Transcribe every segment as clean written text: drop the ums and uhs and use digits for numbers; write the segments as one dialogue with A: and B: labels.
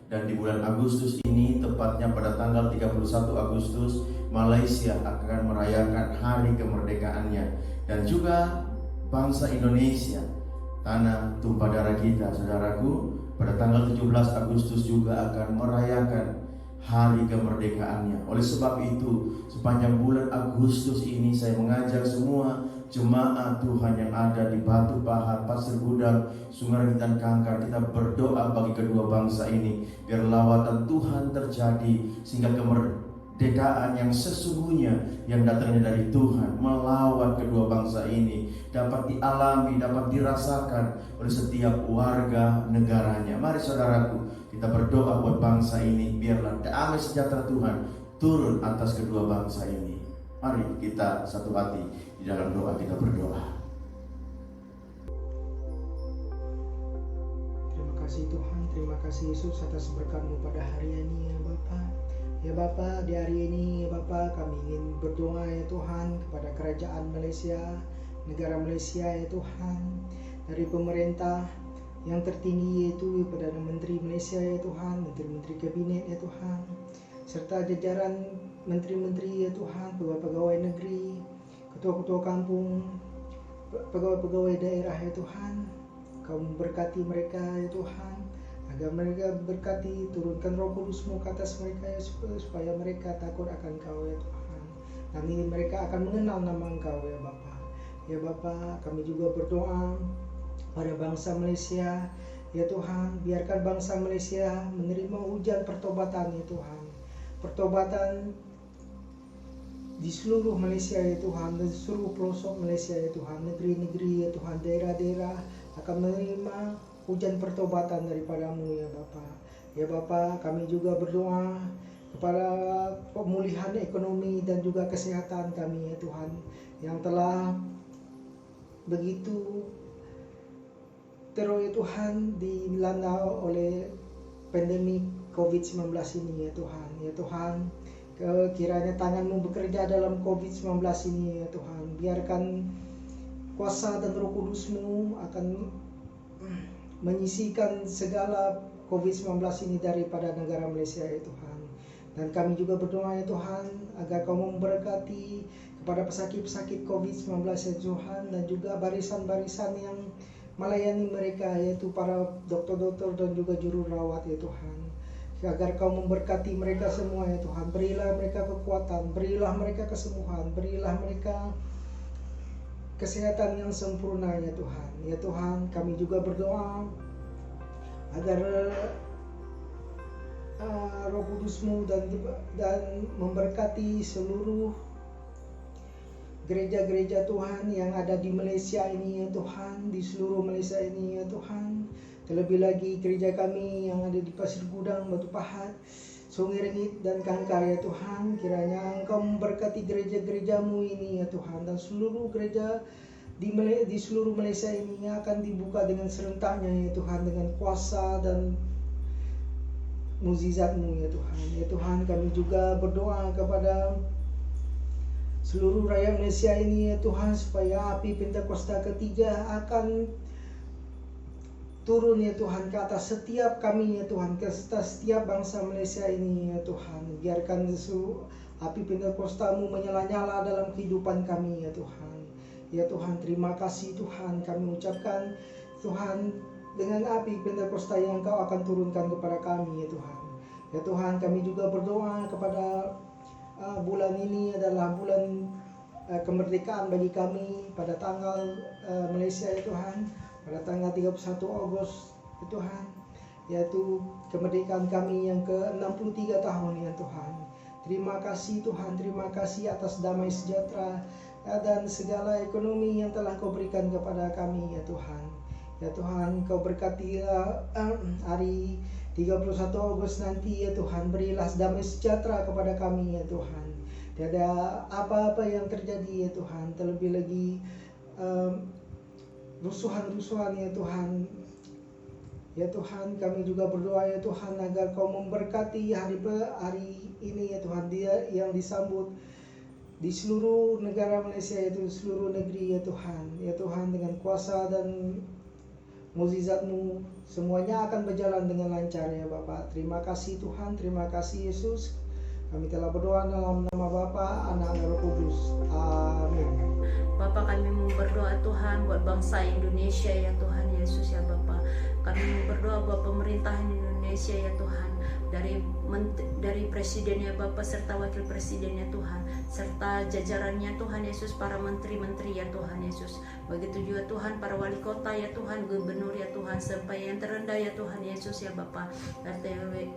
A: Dan di bulan Agustus ini, tepatnya pada tanggal 31 Agustus, Malaysia akan merayakan hari kemerdekaannya. Dan juga bangsa Indonesia, tanah tumpah darah kita, saudaraku, pada tanggal 17 Agustus juga akan merayakan hari kemerdekaannya. Oleh sebab itu, sepanjang bulan Agustus ini saya mengajak semua jemaat Tuhan yang ada di Batu Pahat, Pasir Gudang, Sungai Rengitan Kangkar, kita berdoa bagi kedua bangsa ini, biar lawatan Tuhan terjadi, sehingga kemerdekaan yang sesungguhnya yang datangnya dari Tuhan melawat kedua bangsa ini dapat dialami, dapat dirasakan oleh setiap warga negaranya. Mari saudaraku, kita berdoa buat bangsa ini, biarlah damai sejahtera Tuhan turun atas kedua bangsa ini. Mari kita satu hati di dalam doa, kita berdoa.
B: Terima kasih Tuhan, terima kasih Yesus atas berkat-Mu pada hari ini ya Bapa. Ya Bapa, di hari ini ya Bapa, kami ingin berdoa ya Tuhan kepada kerajaan Malaysia, negara Malaysia ya Tuhan, dari pemerintah yang tertinggi yaitu Perdana Menteri Malaysia ya Tuhan, menteri-menteri kabinet ya Tuhan, serta jajaran menteri-menteri ya Tuhan, pegawai-pegawai negeri, ketua-ketua kampung, pegawai-pegawai daerah ya Tuhan. Kau memberkati mereka ya Tuhan, agar mereka berkati, turunkan Roh Kudus-Mu ke atas mereka ya, supaya mereka takut akan Kau ya Tuhan. Nanti mereka akan mengenal nama Engkau ya Bapa. Ya Bapa, kami juga berdoa pada bangsa Malaysia ya Tuhan, biarkan bangsa Malaysia menerima hujan pertobatan ya Tuhan, pertobatan di seluruh Malaysia ya Tuhan, di seluruh pelosok Malaysia ya Tuhan, negeri-negeri ya Tuhan, daerah-daerah akan menerima hujan pertobatan daripada-Mu ya Bapa. Ya Bapa, kami juga berdoa kepada pemulihan ekonomi dan juga kesehatan kami ya Tuhan, yang telah begitu teruk ya Tuhan dilanda oleh pandemi COVID-19 ini ya Tuhan. Ya Tuhan, kiranya tangan-Mu bekerja dalam COVID-19 ini ya Tuhan. Biarkan kuasa dan Roh Kudus-Mu akan menyisihkan segala COVID-19 ini daripada negara Malaysia ya Tuhan. Dan kami juga berdoa ya Tuhan, agar Kau memberkati kepada pesakit-pesakit COVID-19 ya Tuhan, dan juga barisan-barisan yang melayani mereka, yaitu para dokter-dokter dan juga juru rawat ya Tuhan. Agar Kau memberkati mereka semua ya Tuhan. Berilah mereka kekuatan, berilah mereka kesembuhan, berilah mereka kesehatan yang sempurna ya Tuhan. Ya Tuhan, kami juga berdoa agar Roh Kudus-Mu dan memberkati seluruh gereja-gereja Tuhan yang ada di Malaysia ini ya Tuhan, di seluruh Malaysia ini ya Tuhan. Terlebih lagi gereja kami yang ada di Pasir Gudang, Batu Pahat, Sungai Rengit dan Kangkar ya Tuhan. Kiranya Engkau memberkati gereja-gereja-Mu ini ya Tuhan, dan seluruh gereja di seluruh Malaysia ini akan dibuka dengan serentaknya ya Tuhan, dengan kuasa dan mukjizat-Mu ya Tuhan. Ya Tuhan, kami juga berdoa kepada seluruh rakyat Malaysia ini ya Tuhan, supaya api Pentakosta ketiga akan turun ya Tuhan ke atas setiap kami ya Tuhan, ke atas setiap bangsa Malaysia ini ya Tuhan. Biarkan api Pentakosta-Mu menyala-nyala dalam kehidupan kami ya Tuhan. Ya Tuhan, terima kasih Tuhan, kami ucapkan Tuhan, dengan api Pentakosta yang Kau akan turunkan kepada kami ya Tuhan. Ya Tuhan, kami juga berdoa kepada bulan ini adalah bulan kemerdekaan bagi kami pada tanggal Malaysia ya Tuhan, pada tanggal 31 Agustus ya Tuhan, yaitu kemerdekaan kami yang ke-63 tahun ya Tuhan. Terima kasih Tuhan, terima kasih atas damai sejahtera dan segala ekonomi yang telah Kau berikan kepada kami ya Tuhan. Ya Tuhan, Kau berkati hari 31 Agustus nanti ya Tuhan, berilah damai sejahtera kepada kami ya Tuhan. Tiada apa-apa yang terjadi ya Tuhan, terlebih lagi rusuhan-rusuhan ya Tuhan. Ya Tuhan, kami juga berdoa ya Tuhan, agar Kau memberkati hari ini ya Tuhan, dia yang disambut di seluruh negara Malaysia, yaitu seluruh negeri ya Tuhan. Ya Tuhan, dengan kuasa dan mukjizat-Mu, semuanya akan berjalan dengan lancar ya Bapa. Terima kasih Tuhan, terima kasih Yesus. Kami telah berdoa dalam nama Bapa, Anak, dan Roh Kudus. Amin.
C: Bapa, kami mau berdoa Tuhan buat bangsa Indonesia ya Tuhan Yesus ya Bapa. Kami mau berdoa buat pemerintahan Indonesia ya Tuhan, dari presidennya Bapa serta wakil presidennya Tuhan, serta jajarannya Tuhan Yesus, para menteri-menteri ya Tuhan Yesus. Begitu juga Tuhan para wali kota ya Tuhan, gubernur ya Tuhan, sampai yang terendah ya Tuhan Yesus ya Bapa, RT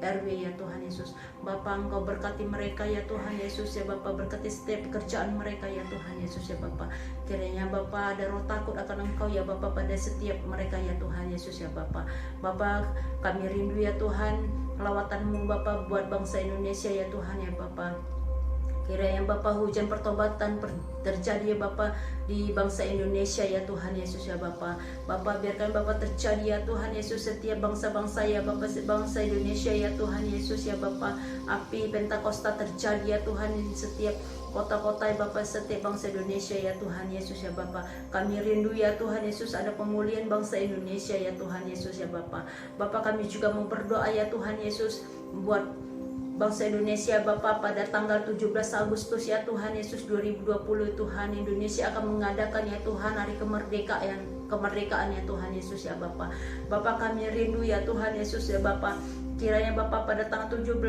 C: RW ya Tuhan Yesus. Bapa, Engkau berkati mereka ya Tuhan Yesus ya Bapa, berkati setiap pekerjaan mereka ya Tuhan Yesus ya Bapa. Kiranya Bapa ada roh takut akan Engkau ya Bapa pada setiap mereka ya Tuhan Yesus ya Bapa. Bapa, kami rindu ya Tuhan lawatan-Mu Bapa buat bangsa Indonesia ya Tuhan ya Bapa. Kiranya Bapa hujan pertobatan terjadi ya Bapa di bangsa Indonesia ya Tuhan Yesus ya Bapa. Bapa, biarkan Bapa terjadi ya Tuhan Yesus setiap bangsa-bangsa ya Bapa, bangsa Indonesia ya Tuhan Yesus ya Bapa. Api Pentakosta terjadi ya Tuhan di setiap kota-kota ya Bapa, setiap bangsa Indonesia ya Tuhan Yesus ya Bapa. Kami rindu ya Tuhan Yesus ada pemulihan bangsa Indonesia ya Tuhan Yesus ya Bapa. Bapa, kami juga mau berdoa ya Tuhan Yesus buat bangsa Indonesia Bapa pada tanggal 17 Agustus ya Tuhan Yesus 2020 Tuhan, Indonesia akan mengadakan ya Tuhan hari kemerdekaan ya Tuhan Yesus ya Bapa. Bapa, kami rindu ya Tuhan Yesus ya Bapa. Kiranya Bapa pada tanggal 17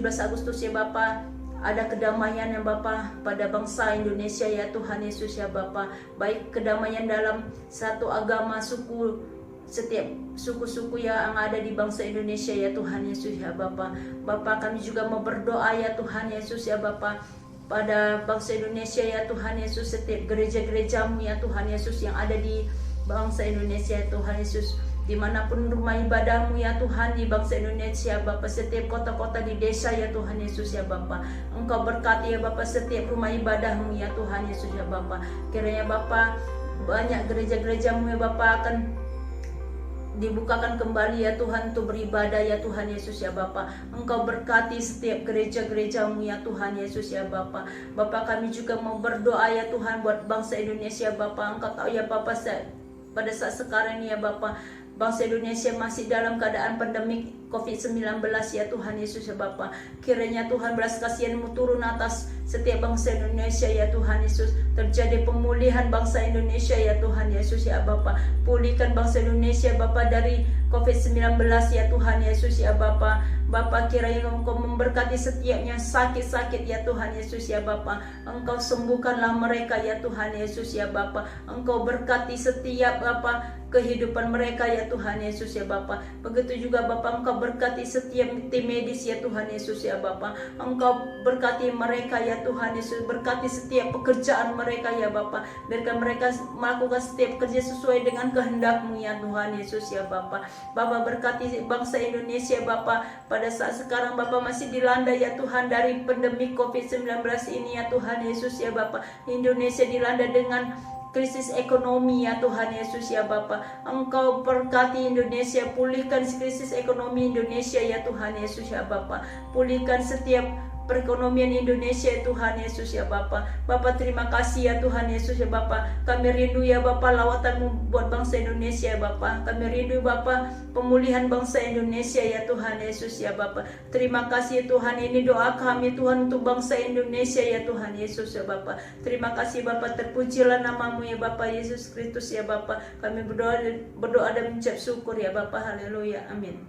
C: Agustus ya Bapa ada kedamaian ya Bapa pada bangsa Indonesia ya Tuhan Yesus ya Bapa. Baik kedamaian dalam satu agama, suku, setiap suku-suku yang ada di bangsa Indonesia ya Tuhan Yesus ya Bapa. Bapa, kami juga mau berdoa ya Tuhan Yesus ya Bapa pada bangsa Indonesia ya Tuhan Yesus, setiap gereja-gereja-Mu ya Tuhan Yesus yang ada di bangsa Indonesia ya Tuhan Yesus, dimanapun rumah ibadah-Mu ya Tuhan di bangsa Indonesia Bapa, setiap kota-kota di desa ya Tuhan Yesus ya Bapa. Engkau berkati ya Bapa setiap rumah ibadah-Mu ya Tuhan Yesus ya Bapa. Kiranya Bapa banyak gereja-gereja-Mu ya Bapa akan dibukakan kembali ya Tuhan untuk beribadah ya Tuhan Yesus ya Bapa. Engkau berkati setiap gereja-gereja-Mu ya Tuhan Yesus ya Bapa. Bapa, kami juga mau berdoa ya Tuhan buat bangsa Indonesia Bapa. Engkau tahu ya Bapa pada saat sekarang ini ya Bapa, bangsa Indonesia masih dalam keadaan pandemik COVID-19 ya Tuhan Yesus ya Bapa. Kiranya Tuhan belas kasihan-Mu turun atas setiap bangsa Indonesia ya Tuhan Yesus. Terjadi pemulihan bangsa Indonesia ya Tuhan Yesus ya Bapa. Pulihkan bangsa Indonesia Bapa dari COVID-19 ya Tuhan Yesus ya Bapa. Bapa, kiranya Engkau memberkati setiapnya sakit-sakit ya Tuhan Yesus ya Bapa. Engkau sembuhkanlah mereka ya Tuhan Yesus ya Bapa. Engkau berkati setiap Bapa kehidupan mereka ya Tuhan Yesus ya Bapa. Begitu juga Bapa, Engkau berkati setiap tim medis ya Tuhan Yesus ya Bapa. Engkau berkati mereka ya Tuhan Yesus. Berkati setiap pekerjaan mereka ya Bapa. Biarkan mereka melakukan setiap kerja sesuai dengan kehendak-Mu ya Tuhan Yesus ya Bapa. Bapa, berkati bangsa Indonesia Bapa. Pada saat sekarang Bapa masih dilanda ya Tuhan dari pandemi COVID-19 ini ya Tuhan Yesus ya Bapa. Indonesia dilanda dengan krisis ekonomi ya Tuhan Yesus ya Bapa. Engkau berkati Indonesia, pulihkan krisis ekonomi Indonesia ya Tuhan Yesus ya Bapa. Pulihkan setiap perekonomian Indonesia ya Tuhan Yesus ya Bapa. Bapa, terima kasih ya Tuhan Yesus ya Bapa. Kami rindu ya Bapa lawatan-Mu buat bangsa Indonesia ya Bapa. Kami rindu Bapa pemulihan bangsa Indonesia ya Tuhan Yesus ya Bapa. Terima kasih Tuhan, ini doa kami Tuhan untuk bangsa Indonesia ya Tuhan Yesus ya Bapa. Terima kasih Bapa, terpujilah nama-Mu ya Bapa Yesus Kristus ya Bapa. Kami berdoa dan mengucap syukur ya Bapa. Haleluya. Amin.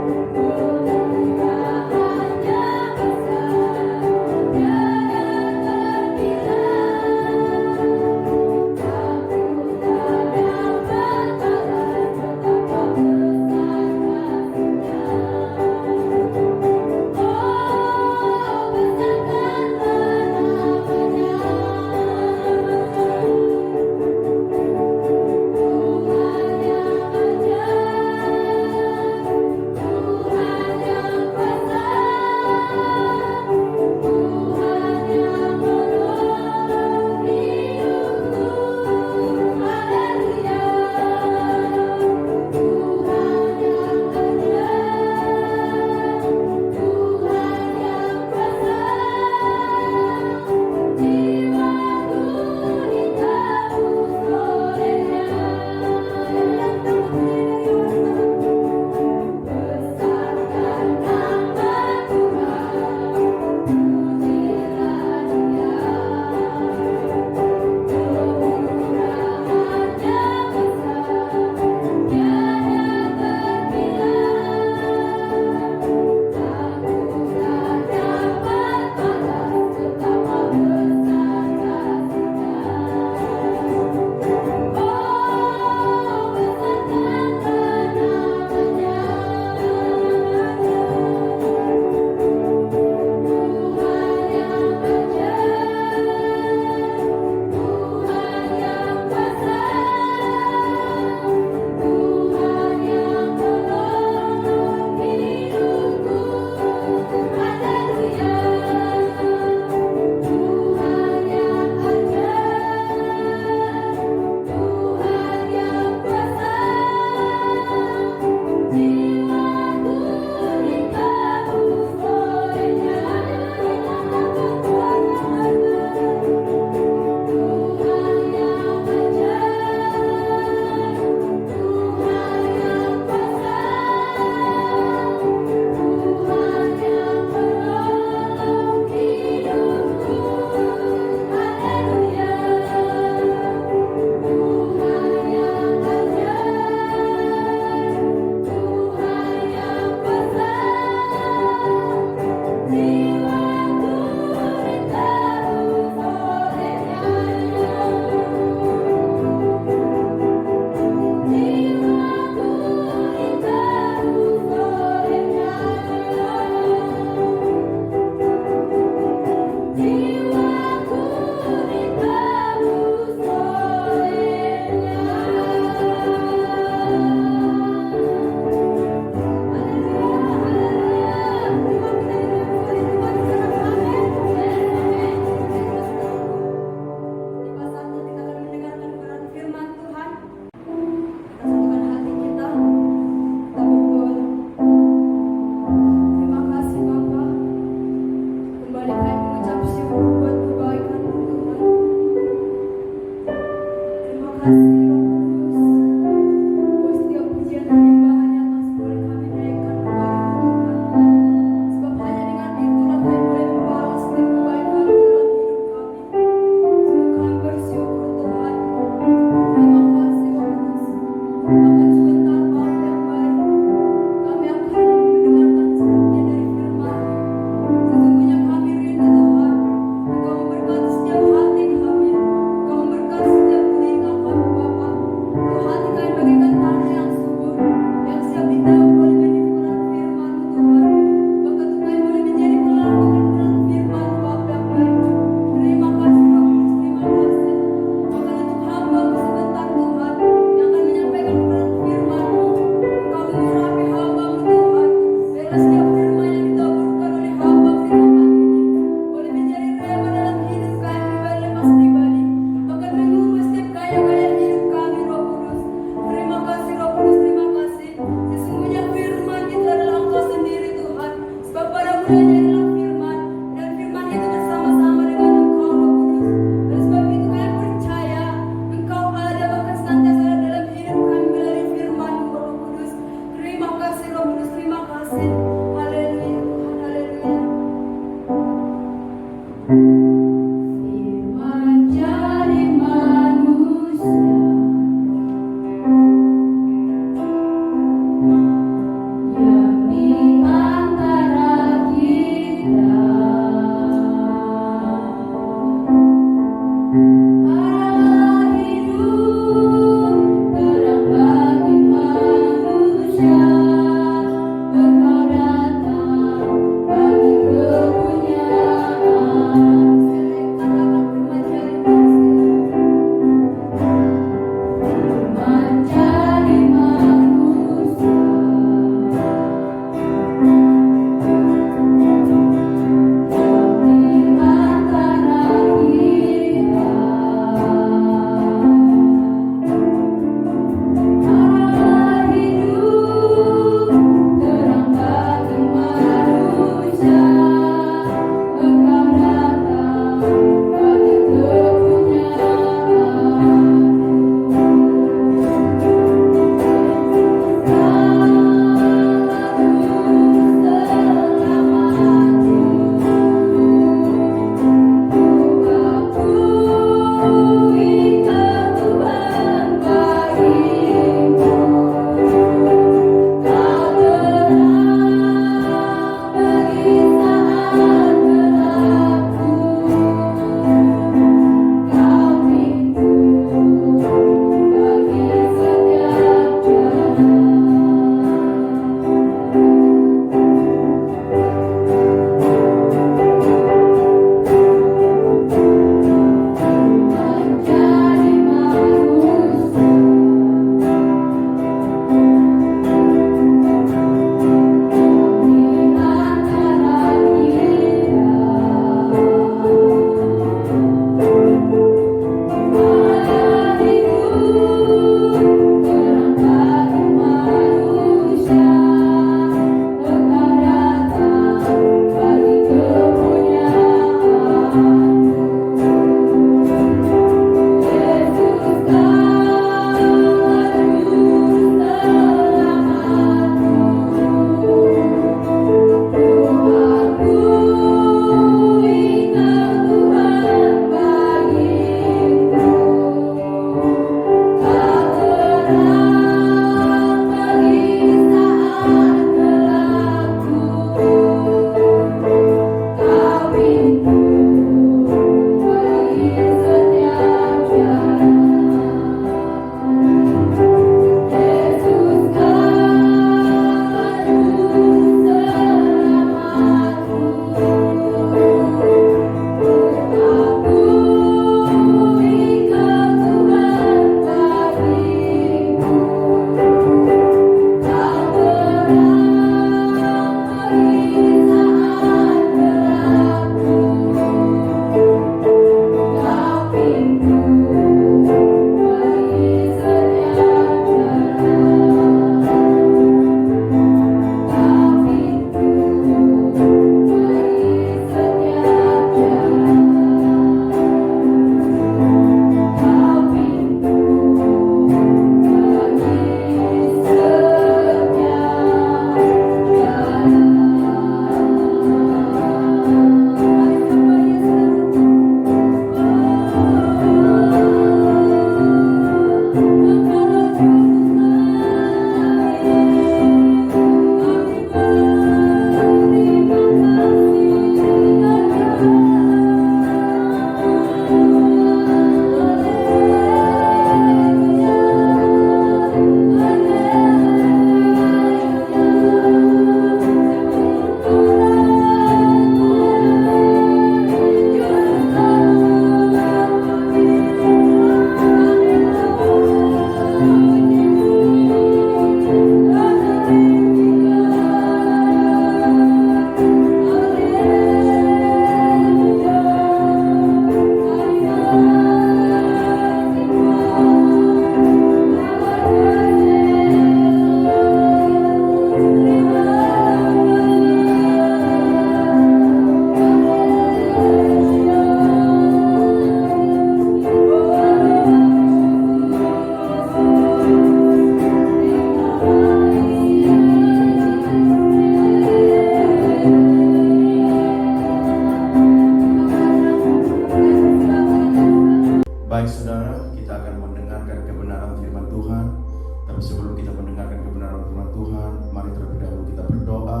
A: Tuhan, mari terlebih dahulu kita berdoa,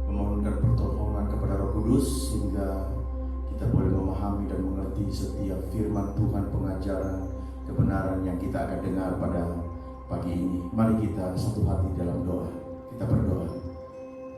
A: memohonkan pertolongan kepada Roh Kudus sehingga kita boleh memahami dan mengerti setiap firman Tuhan, pengajaran, kebenaran yang kita akan dengar pada pagi ini. Mari kita satu hati dalam doa. Kita berdoa.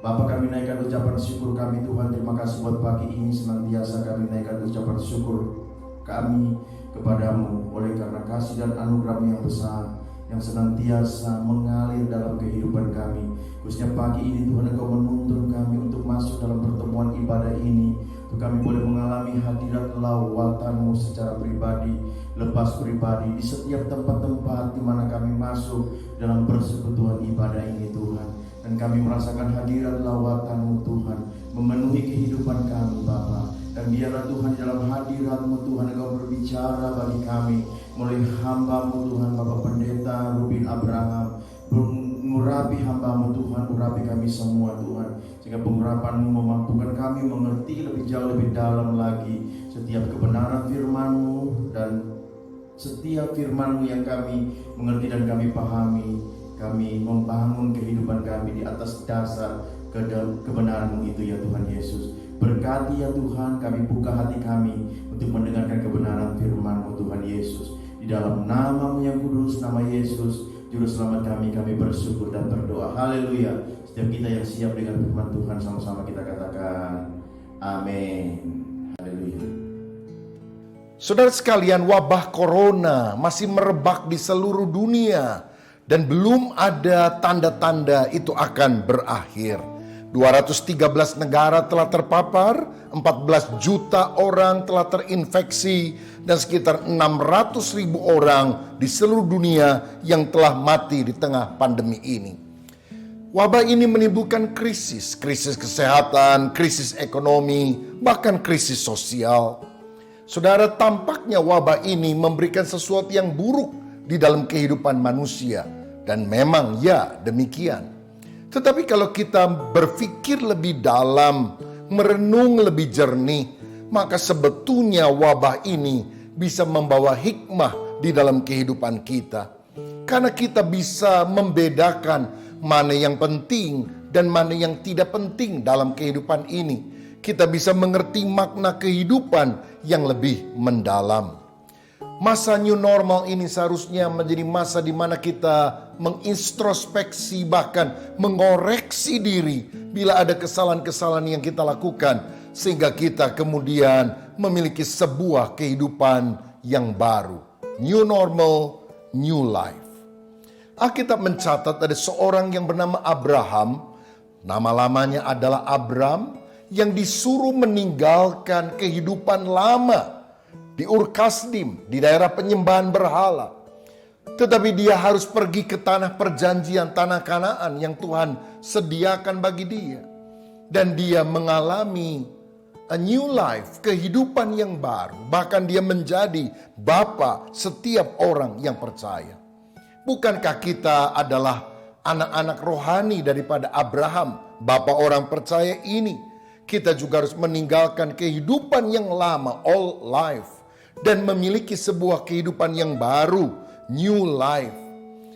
A: Bapa, kami naikkan ucapan syukur kami Tuhan. Terima kasih buat pagi ini, senantiasa kami naikkan ucapan syukur kami kepadamu oleh karena kasih dan anugerah-Mu yang besar yang senantiasa mengalir dalam kehidupan kami. Khususnya pagi ini Tuhan, Engkau menuntun kami untuk masuk dalam pertemuan ibadah ini, untuk kami boleh mengalami hadirat lawatan-Mu secara pribadi, lepas pribadi, di setiap tempat-tempat di mana kami masuk dalam persekutuan ibadah ini Tuhan. Dan kami merasakan hadirat lawatan-Mu Tuhan memenuhi kehidupan kami Bapa. Dan biarlah Tuhan dalam hadirat-Mu Tuhan Engkau berbicara bagi kami melalui hamba-Mu Tuhan, Bapak Pendeta Rubin Abraham. Mengurapi hamba-Mu Tuhan, urapi kami semua Tuhan, sehingga pengurapan-Mu memampukan kami mengerti lebih jauh, lebih dalam lagi setiap kebenaran firman-Mu. Dan setiap firman-Mu yang kami mengerti dan kami pahami, kami membangun kehidupan kami di atas dasar kebenaran-Mu itu ya Tuhan Yesus. Berkati ya Tuhan, kami buka hati kami untuk mendengarkan kebenaran firman-Mu Tuhan Yesus. Di dalam nama-Mu yang kudus, nama Yesus, Juru Selamat kami bersyukur dan berdoa. Haleluya. Setiap kita yang siap dengan firman Tuhan, sama-sama kita katakan amin. Haleluya.
D: Saudara sekalian, wabah corona masih merebak di seluruh dunia dan belum ada tanda-tanda itu akan berakhir. 213 negara telah terpapar, 14 juta orang telah terinfeksi, dan sekitar 600.000 orang di seluruh dunia yang telah mati di tengah pandemi ini. Wabah ini menimbulkan krisis kesehatan, krisis ekonomi, bahkan krisis sosial. Saudara, tampaknya wabah ini memberikan sesuatu yang buruk di dalam kehidupan manusia, dan memang ya demikian. Tetapi kalau kita berpikir lebih dalam, merenung lebih jernih, maka sebetulnya wabah ini bisa membawa hikmah di dalam kehidupan kita. Karena kita bisa membedakan mana yang penting dan mana yang tidak penting dalam kehidupan ini. Kita bisa mengerti makna kehidupan yang lebih mendalam. Masa new normal ini seharusnya menjadi masa di mana kita mengintrospeksi, bahkan mengoreksi diri bila ada kesalahan-kesalahan yang kita lakukan, sehingga kita kemudian memiliki sebuah kehidupan yang baru. New normal, new life. Alkitab mencatat ada seorang yang bernama Abraham, nama lamanya adalah Abram, yang disuruh meninggalkan kehidupan lama di Ur Kasdim, di daerah penyembahan berhala. Tetapi dia harus pergi ke tanah perjanjian, tanah Kanaan yang Tuhan sediakan bagi dia. Dan dia mengalami a new life, kehidupan yang baru. Bahkan dia menjadi bapa setiap orang yang percaya. Bukankah kita adalah anak-anak rohani daripada Abraham, bapa orang percaya ini? Kita juga harus meninggalkan kehidupan yang lama, old life, dan memiliki sebuah kehidupan yang baru, new life.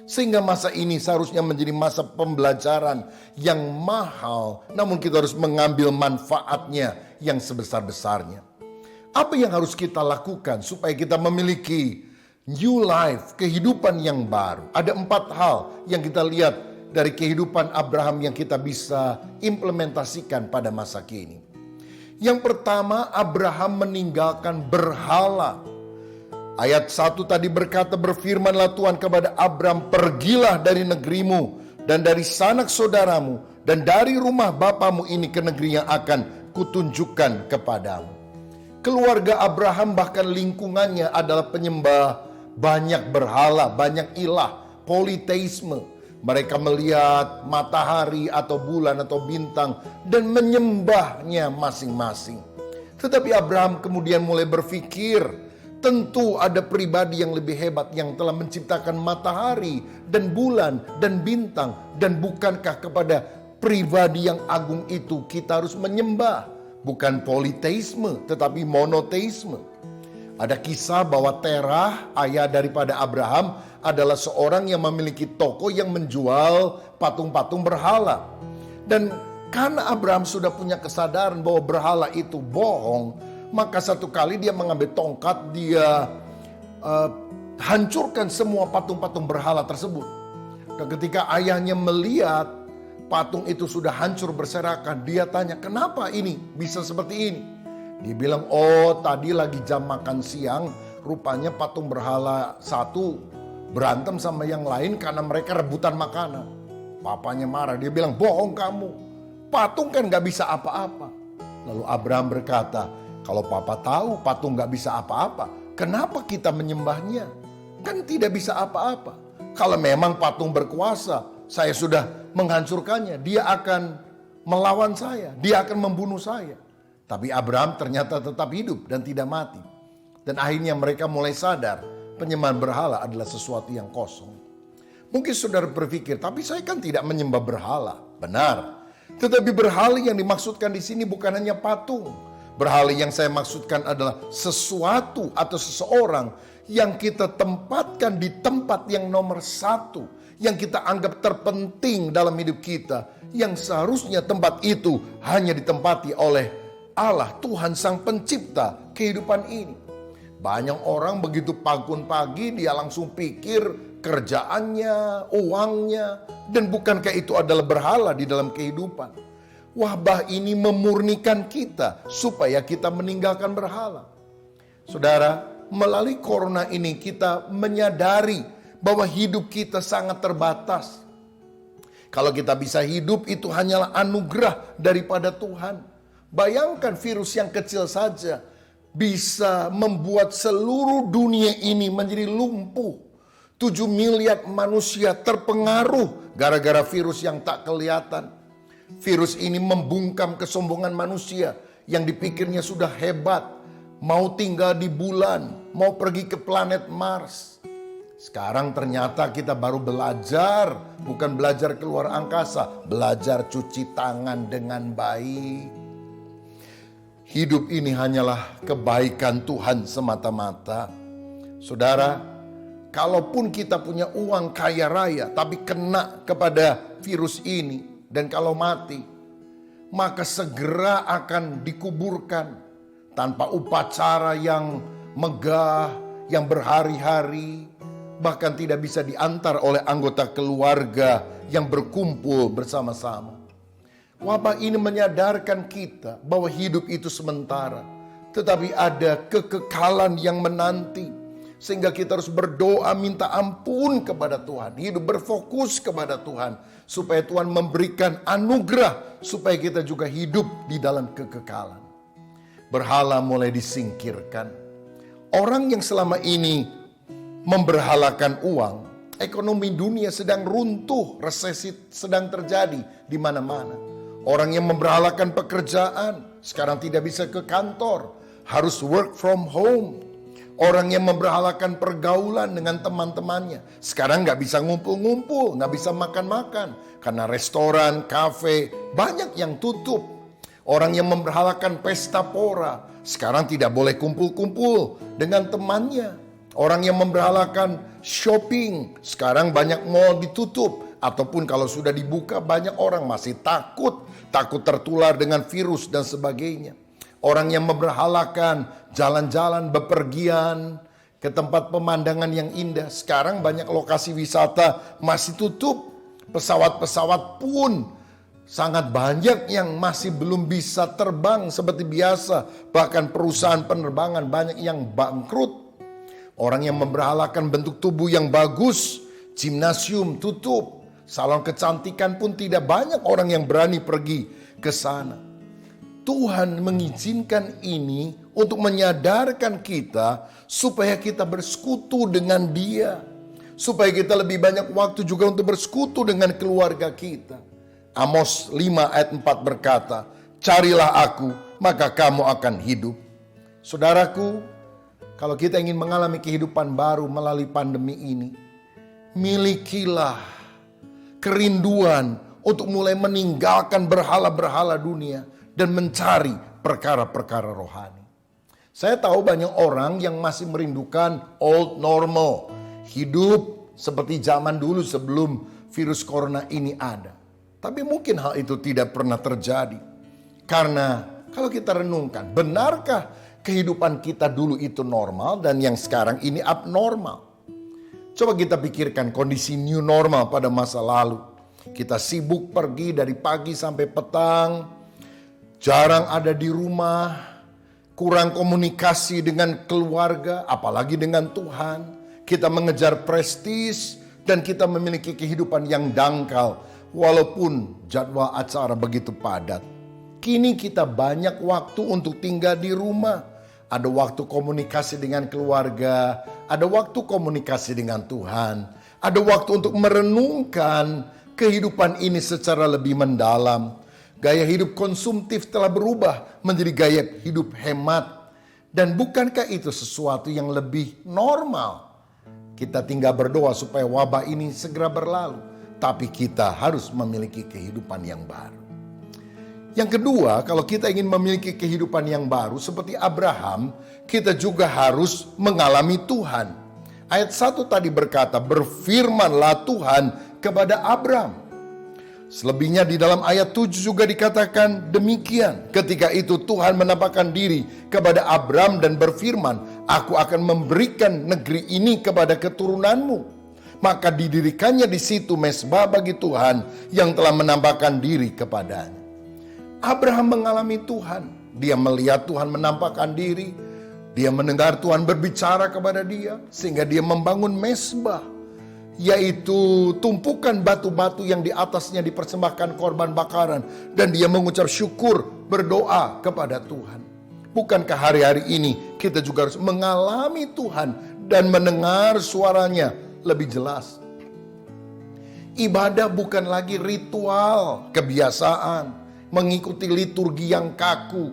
D: Sehingga masa ini seharusnya menjadi masa pembelajaran yang mahal, namun kita harus mengambil manfaatnya yang sebesar-besarnya. Apa yang harus kita lakukan supaya kita memiliki new life, kehidupan yang baru? Ada 4 hal yang kita lihat dari kehidupan Abraham yang kita bisa implementasikan pada masa kini. Yang pertama, Abraham meninggalkan berhala. Ayat 1 tadi berkata, berfirmanlah Tuhan kepada Abram, pergilah dari negerimu dan dari sanak saudaramu dan dari rumah bapamu ini ke negeri yang akan kutunjukkan kepadamu. Keluarga Abraham bahkan lingkungannya adalah penyembah banyak berhala, banyak ilah, politeisme. Mereka melihat matahari atau bulan atau bintang dan menyembahnya masing-masing. Tetapi Abraham kemudian mulai berpikir, tentu ada pribadi yang lebih hebat yang telah menciptakan matahari dan bulan dan bintang. Dan bukankah kepada pribadi yang agung itu kita harus menyembah? Bukan politeisme tetapi monoteisme. Ada kisah bahwa Terah, ayah daripada Abraham, adalah seorang yang memiliki toko yang menjual patung-patung berhala. Dan karena Abraham sudah punya kesadaran bahwa berhala itu bohong, maka satu kali dia mengambil tongkat, dia hancurkan semua patung-patung berhala tersebut. Dan ketika ayahnya melihat patung itu sudah hancur berserakan, dia tanya, kenapa ini bisa seperti ini? Dia bilang, oh tadi lagi jam makan siang, rupanya patung berhala satu berantem sama yang lain karena mereka rebutan makanan. Papanya marah, dia bilang, bohong kamu, patung kan gak bisa apa-apa. Lalu Abraham berkata, kalau papa tahu patung gak bisa apa-apa, kenapa kita menyembahnya? Kan tidak bisa apa-apa. Kalau memang patung berkuasa, saya sudah menghancurkannya, dia akan melawan saya, dia akan membunuh saya. Tapi Abraham ternyata tetap hidup dan tidak mati. Dan akhirnya mereka mulai sadar penyembahan berhala adalah sesuatu yang kosong. Mungkin saudara berpikir, tapi saya kan tidak menyembah berhala. Benar. Tetapi berhala yang dimaksudkan di sini bukan hanya patung. Berhala yang saya maksudkan adalah sesuatu atau seseorang yang kita tempatkan di tempat yang nomor satu, yang kita anggap terpenting dalam hidup kita, yang seharusnya tempat itu hanya ditempati oleh Allah, Tuhan Sang Pencipta kehidupan ini. Banyak orang begitu bangun pagi dia langsung pikir kerjaannya, uangnya, dan bukankah itu adalah berhala di dalam kehidupan? Wabah ini memurnikan kita supaya kita meninggalkan berhala. Saudara, melalui corona ini kita menyadari bahwa hidup kita sangat terbatas. Kalau kita bisa hidup itu hanyalah anugerah daripada Tuhan. Bayangkan virus yang kecil saja bisa membuat seluruh dunia ini menjadi lumpuh. 7 miliar manusia terpengaruh gara-gara virus yang tak kelihatan. Virus ini membungkam kesombongan manusia yang dipikirnya sudah hebat, mau tinggal di bulan, mau pergi ke planet Mars. Sekarang ternyata kita baru belajar, bukan belajar keluar angkasa, belajar cuci tangan dengan baik. Hidup ini hanyalah kebaikan Tuhan semata-mata. Saudara, kalaupun kita punya uang kaya raya tapi kena kepada virus ini, dan kalau mati, maka segera akan dikuburkan tanpa upacara yang megah, yang berhari-hari, bahkan tidak bisa diantar oleh anggota keluarga yang berkumpul bersama-sama. Wabah ini menyadarkan kita bahwa hidup itu sementara, tetapi ada kekekalan yang menanti. Sehingga kita harus berdoa minta ampun kepada Tuhan, hidup berfokus kepada Tuhan, supaya Tuhan memberikan anugerah, supaya kita juga hidup di dalam kekekalan. Berhala mulai disingkirkan. Orang yang selama ini memberhalakan uang, ekonomi dunia sedang runtuh, resesi sedang terjadi di mana-mana. Orang yang memberhalakan pekerjaan sekarang tidak bisa ke kantor, harus work from home. Orang yang memberhalakan pergaulan dengan teman-temannya sekarang gak bisa ngumpul-ngumpul, gak bisa makan-makan karena restoran, kafe banyak yang tutup. Orang yang memberhalakan pesta pora sekarang tidak boleh kumpul-kumpul dengan temannya. Orang yang memberhalakan shopping sekarang banyak mall ditutup, ataupun kalau sudah dibuka banyak orang masih takut tertular dengan virus dan sebagainya. Orang yang memberhalakan jalan-jalan bepergian ke tempat pemandangan yang indah, sekarang banyak lokasi wisata masih tutup. Pesawat-pesawat pun sangat banyak yang masih belum bisa terbang seperti biasa. Bahkan perusahaan penerbangan banyak yang bangkrut. Orang yang memberhalakan bentuk tubuh yang bagus, gimnasium tutup. Salon kecantikan pun tidak banyak orang yang berani pergi ke sana. Tuhan mengizinkan ini untuk menyadarkan kita supaya kita bersekutu dengan Dia. Supaya kita lebih banyak waktu juga untuk bersekutu dengan keluarga kita. Amos 5 ayat 4 berkata, "Carilah aku, maka kamu akan hidup." Saudaraku, kalau kita ingin mengalami kehidupan baru melalui pandemi ini, milikilah kerinduan untuk mulai meninggalkan berhala-berhala dunia dan mencari perkara-perkara rohani. Saya tahu banyak orang yang masih merindukan old normal. Hidup seperti zaman dulu sebelum virus corona ini ada. Tapi mungkin hal itu tidak pernah terjadi. Karena kalau kita renungkan, benarkah kehidupan kita dulu itu normal dan yang sekarang ini abnormal? Coba kita pikirkan kondisi new normal pada masa lalu. Kita sibuk pergi dari pagi sampai petang, jarang ada di rumah, kurang komunikasi dengan keluarga, apalagi dengan Tuhan. Kita mengejar prestis dan kita memiliki kehidupan yang dangkal, walaupun jadwal acara begitu padat. Kini kita banyak waktu untuk tinggal di rumah. Ada waktu komunikasi dengan keluarga, ada waktu komunikasi dengan Tuhan, ada waktu untuk merenungkan kehidupan ini secara lebih mendalam. Gaya hidup konsumtif telah berubah menjadi gaya hidup hemat. Dan bukankah itu sesuatu yang lebih normal? Kita tinggal berdoa supaya wabah ini segera berlalu. Tapi kita harus memiliki kehidupan yang baru. Yang kedua, kalau kita ingin memiliki kehidupan yang baru seperti Abraham, kita juga harus mengalami Tuhan. Ayat 1 tadi berkata, berfirmanlah Tuhan kepada Abram. Selebihnya di dalam ayat 7 juga dikatakan demikian. Ketika itu Tuhan menampakkan diri kepada Abram dan berfirman, aku akan memberikan negeri ini kepada keturunanmu. Maka didirikannya di situ mezbah bagi Tuhan yang telah menampakkan diri kepadanya. Abraham mengalami Tuhan. Dia melihat Tuhan menampakkan diri. Dia mendengar Tuhan berbicara kepada dia. Sehingga dia membangun mezbah. Yaitu tumpukan batu-batu yang di atasnya dipersembahkan korban bakaran. Dan dia mengucap syukur, berdoa kepada Tuhan. Bukankah hari-hari ini kita juga harus mengalami Tuhan dan mendengar suaranya lebih jelas? Ibadah bukan lagi ritual, kebiasaan, mengikuti liturgi yang kaku.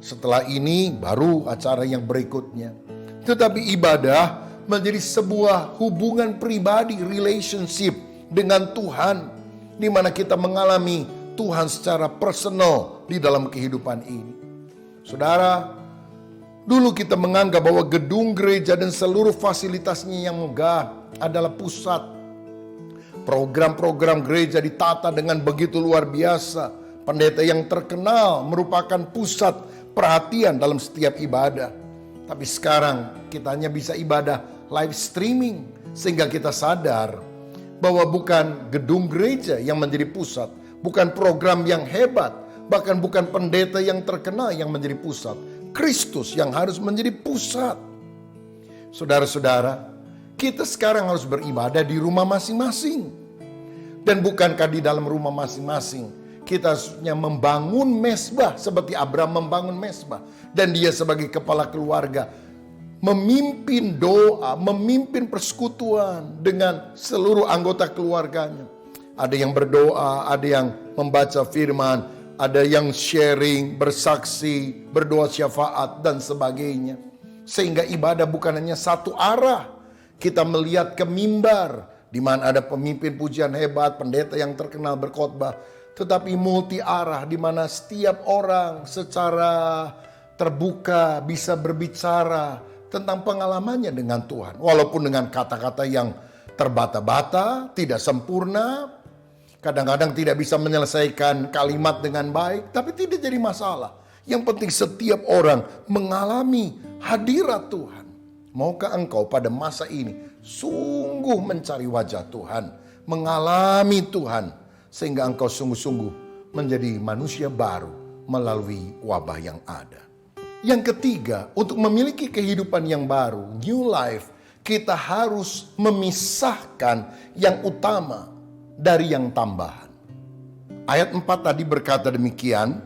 D: Setelah ini baru acara yang berikutnya. Tetapi ibadah menjadi sebuah hubungan pribadi, relationship dengan Tuhan, di mana kita mengalami Tuhan secara personal di dalam kehidupan ini. Saudara, dulu kita menganggap bahwa gedung gereja dan seluruh fasilitasnya yang megah adalah pusat. Program-program gereja ditata dengan begitu luar biasa. Pendeta yang terkenal merupakan pusat perhatian dalam setiap ibadah. Tapi sekarang kita hanya bisa ibadah live streaming. Sehingga kita sadar bahwa bukan gedung gereja yang menjadi pusat. Bukan program yang hebat. Bahkan bukan pendeta yang terkenal yang menjadi pusat. Kristus yang harus menjadi pusat. Saudara-saudara, kita sekarang harus beribadah di rumah masing-masing. Dan bukankah di dalam rumah masing-masing kita harusnya membangun mezbah seperti Abraham membangun mezbah. Dan dia sebagai kepala keluarga memimpin doa, memimpin persekutuan dengan seluruh anggota keluarganya. Ada yang berdoa, ada yang membaca firman, ada yang sharing, bersaksi, berdoa syafaat dan sebagainya. Sehingga ibadah bukan hanya satu arah. Kita melihat ke mimbar di mana ada pemimpin pujian hebat, pendeta yang terkenal berkhotbah. Tetapi multi arah di mana setiap orang secara terbuka bisa berbicara tentang pengalamannya dengan Tuhan. Walaupun dengan kata-kata yang terbata-bata, tidak sempurna. Kadang-kadang tidak bisa menyelesaikan kalimat dengan baik, tapi tidak jadi masalah. Yang penting setiap orang mengalami hadirat Tuhan. Maukah engkau pada masa ini sungguh mencari wajah Tuhan, mengalami Tuhan, sehingga engkau sungguh-sungguh menjadi manusia baru melalui wabah yang ada. Yang ketiga, untuk memiliki kehidupan yang baru, new life, kita harus memisahkan yang utama dari yang tambahan. Ayat 4 tadi berkata demikian,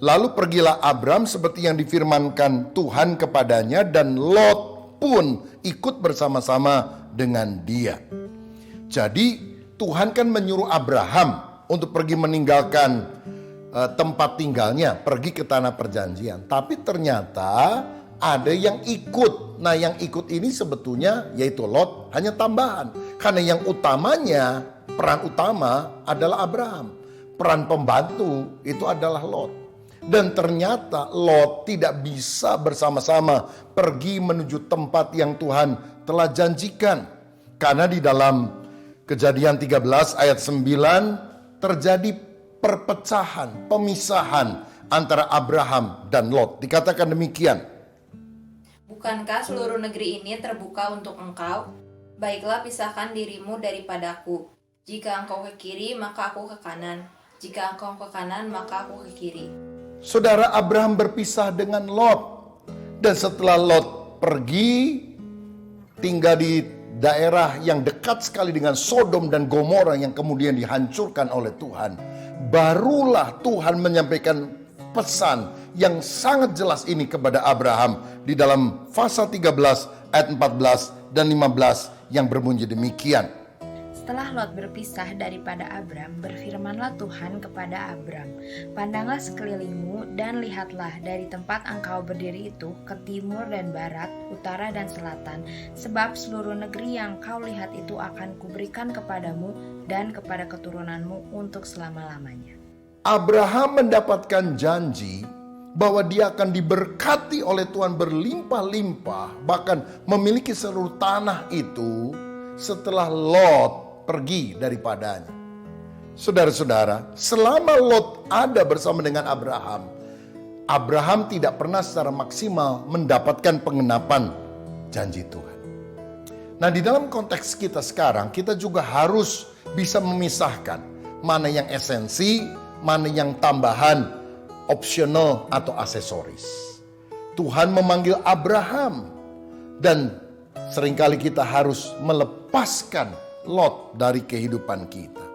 D: lalu pergilah Abram seperti yang difirmankan Tuhan kepadanya, dan Lot pun ikut bersama-sama dengan dia. Jadi Tuhan kan menyuruh Abraham untuk pergi meninggalkan tempat tinggalnya, pergi ke tanah perjanjian. Tapi ternyata ada yang ikut. Nah, yang ikut ini sebetulnya yaitu Lot, hanya tambahan. Karena yang utamanya, peran utama adalah Abraham. Peran pembantu itu adalah Lot. Dan ternyata Lot tidak bisa bersama-sama pergi menuju tempat yang Tuhan telah janjikan. Karena di dalam Kejadian 13 ayat 9 terjadi perpecahan, pemisahan antara Abraham dan Lot. Dikatakan demikian.
E: Bukankah seluruh negeri ini terbuka untuk engkau? Baiklah, pisahkan dirimu daripadaku. Jika engkau ke kiri, maka aku ke kanan. Jika engkau ke kanan, maka aku ke kiri.
D: Saudara, Abraham berpisah dengan Lot. Dan setelah Lot pergi, tinggal di daerah yang dekat sekali dengan Sodom dan Gomora yang kemudian dihancurkan oleh Tuhan. Barulah Tuhan menyampaikan pesan yang sangat jelas ini kepada Abraham di dalam pasal 13 ayat 14 dan 15 yang berbunyi demikian.
F: Setelah Lot berpisah daripada Abram, berfirmanlah Tuhan kepada Abram, "Pandanglah sekelilingmu dan lihatlah dari tempat engkau berdiri itu ke timur dan barat, utara dan selatan, sebab seluruh negeri yang kau lihat itu akan kuberikan kepadamu dan kepada keturunanmu untuk selama-lamanya."
D: Abraham mendapatkan janji bahwa dia akan diberkati oleh Tuhan berlimpah-limpah, bahkan memiliki seluruh tanah itu setelah Lot pergi daripadanya. Saudara-saudara, selama Lot ada bersama dengan Abraham, Abraham tidak pernah secara maksimal mendapatkan pengenapan janji Tuhan. Nah, di dalam konteks kita sekarang, kita juga harus bisa memisahkan mana yang esensi, mana yang tambahan, opsional atau aksesoris. Tuhan memanggil Abraham dan seringkali kita harus melepaskan Lot dari kehidupan kita.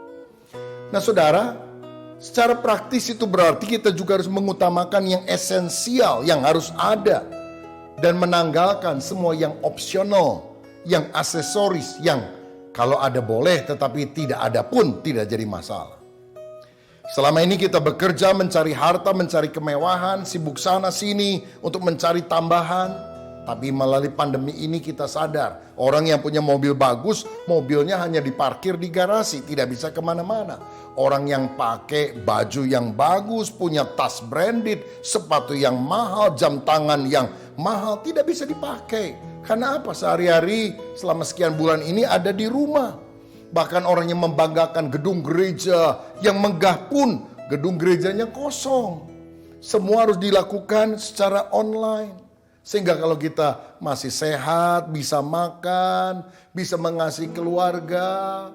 D: Nah, saudara, secara praktis itu berarti kita juga harus mengutamakan yang esensial, yang harus ada, dan menanggalkan semua yang opsional, yang aksesoris, yang kalau ada boleh tetapi tidak ada pun tidak jadi masalah. Selama ini kita bekerja mencari harta, mencari kemewahan, sibuk sana sini untuk mencari tambahan. Tapi melalui pandemi ini kita sadar, orang yang punya mobil bagus, mobilnya hanya diparkir di garasi, tidak bisa kemana-mana. Orang yang pakai baju yang bagus, punya tas branded, sepatu yang mahal, jam tangan yang mahal, tidak bisa dipakai. Karena apa? Sehari-hari selama sekian bulan ini ada di rumah. Bahkan orang yang membanggakan gedung gereja yang megah pun gedung gerejanya kosong. Semua harus dilakukan secara online. Sehingga kalau kita masih sehat, bisa makan, bisa mengasihi keluarga.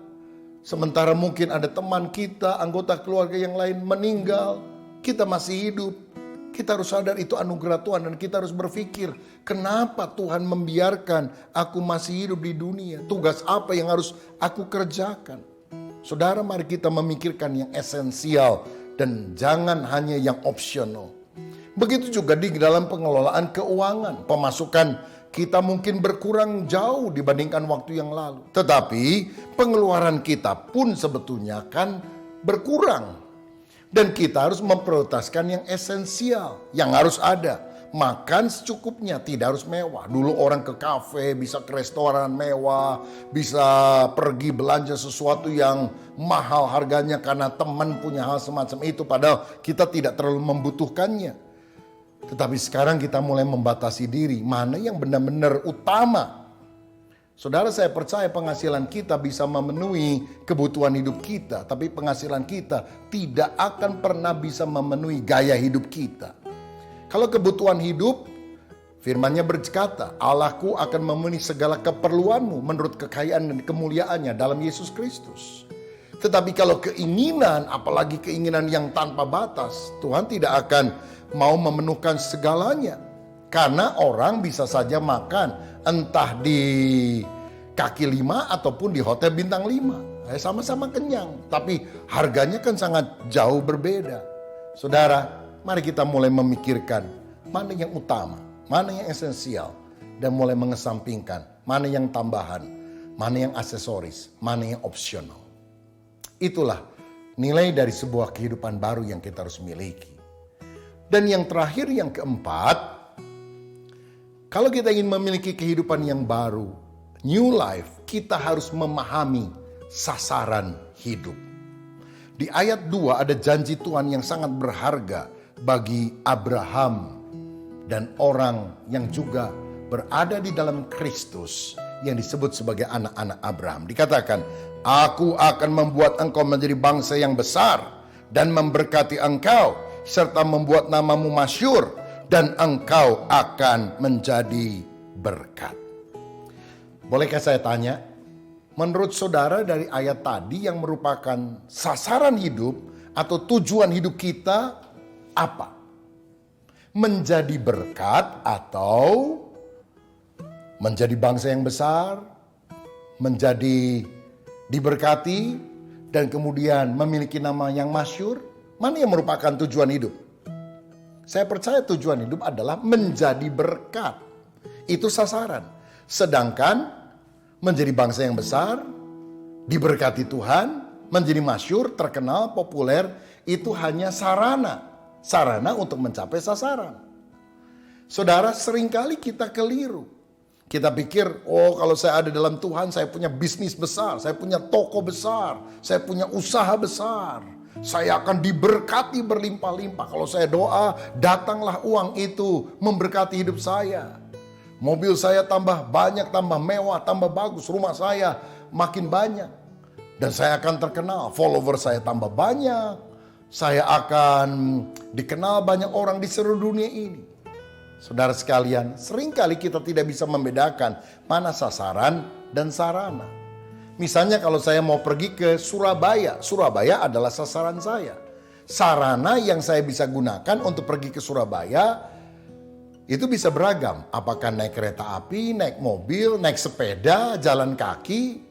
D: Sementara mungkin ada teman kita, anggota keluarga yang lain meninggal. Kita masih hidup. Kita harus sadar itu anugerah Tuhan dan kita harus berpikir, kenapa Tuhan membiarkan aku masih hidup di dunia? Tugas apa yang harus aku kerjakan? Saudara, mari kita memikirkan yang esensial dan jangan hanya yang opsional. Begitu juga di dalam pengelolaan keuangan. Pemasukan kita mungkin berkurang jauh dibandingkan waktu yang lalu. Tetapi pengeluaran kita pun sebetulnya kan berkurang. Dan kita harus memprioritaskan yang esensial, yang harus ada. Makan secukupnya, tidak harus mewah. Dulu orang ke kafe, bisa ke restoran mewah, bisa pergi belanja sesuatu yang mahal harganya karena teman punya hal semacam itu. Padahal kita tidak terlalu membutuhkannya. Tetapi sekarang kita mulai membatasi diri, mana yang benar-benar utama. Saudara, saya percaya penghasilan kita bisa memenuhi kebutuhan hidup kita. Tapi penghasilan kita tidak akan pernah bisa memenuhi gaya hidup kita. Kalau kebutuhan hidup, firman-Nya berkata, Allahku akan memenuhi segala keperluanmu menurut kekayaan dan kemuliaannya dalam Yesus Kristus. Tetapi kalau keinginan, apalagi keinginan yang tanpa batas, Tuhan tidak akan mau memenuhkan segalanya. Karena orang bisa saja makan entah di kaki 5 ataupun di hotel bintang 5. Sama-sama kenyang, tapi harganya kan sangat jauh berbeda. Saudara, mari kita mulai memikirkan mana yang utama, mana yang esensial, dan mulai mengesampingkan mana yang tambahan, mana yang aksesoris, mana yang opsional. Itulah nilai dari sebuah kehidupan baru yang kita harus miliki. Dan yang terakhir, yang keempat, kalau kita ingin memiliki kehidupan yang baru, new life, kita harus memahami sasaran hidup. Di ayat 2 ada janji Tuhan yang sangat berharga bagi Abraham dan orang yang juga berada di dalam Kristus yang disebut sebagai anak-anak Abraham. Dikatakan, aku akan membuat engkau menjadi bangsa yang besar dan memberkati engkau, serta membuat namamu masyhur, dan engkau akan menjadi berkat. Bolehkah saya tanya, menurut saudara dari ayat tadi yang merupakan sasaran hidup atau tujuan hidup kita apa? Menjadi berkat atau menjadi bangsa yang besar, menjadi diberkati, dan kemudian memiliki nama yang masyhur? Mana yang merupakan tujuan hidup? Saya percaya tujuan hidup adalah menjadi berkat. Itu sasaran. Sedangkan menjadi bangsa yang besar, diberkati Tuhan, menjadi masyhur, terkenal, populer, itu hanya sarana. Sarana untuk mencapai sasaran. Saudara, seringkali kita keliru. Kita pikir, oh kalau saya ada dalam Tuhan, saya punya bisnis besar, saya punya toko besar, saya punya usaha besar. Saya akan diberkati berlimpah-limpah. Kalau saya doa, datanglah uang itu memberkati hidup saya. Mobil saya tambah banyak, tambah mewah, tambah bagus. Rumah saya makin banyak. Dan saya akan terkenal. Follower saya tambah banyak. Saya akan dikenal banyak orang di seluruh dunia ini. Saudara sekalian, seringkali kita tidak bisa membedakan mana sasaran dan sarana. Misalnya kalau saya mau pergi ke Surabaya, Surabaya adalah sasaran saya. Sarana yang saya bisa gunakan untuk pergi ke Surabaya itu bisa beragam. Apakah naik kereta api, naik mobil, naik sepeda, jalan kaki.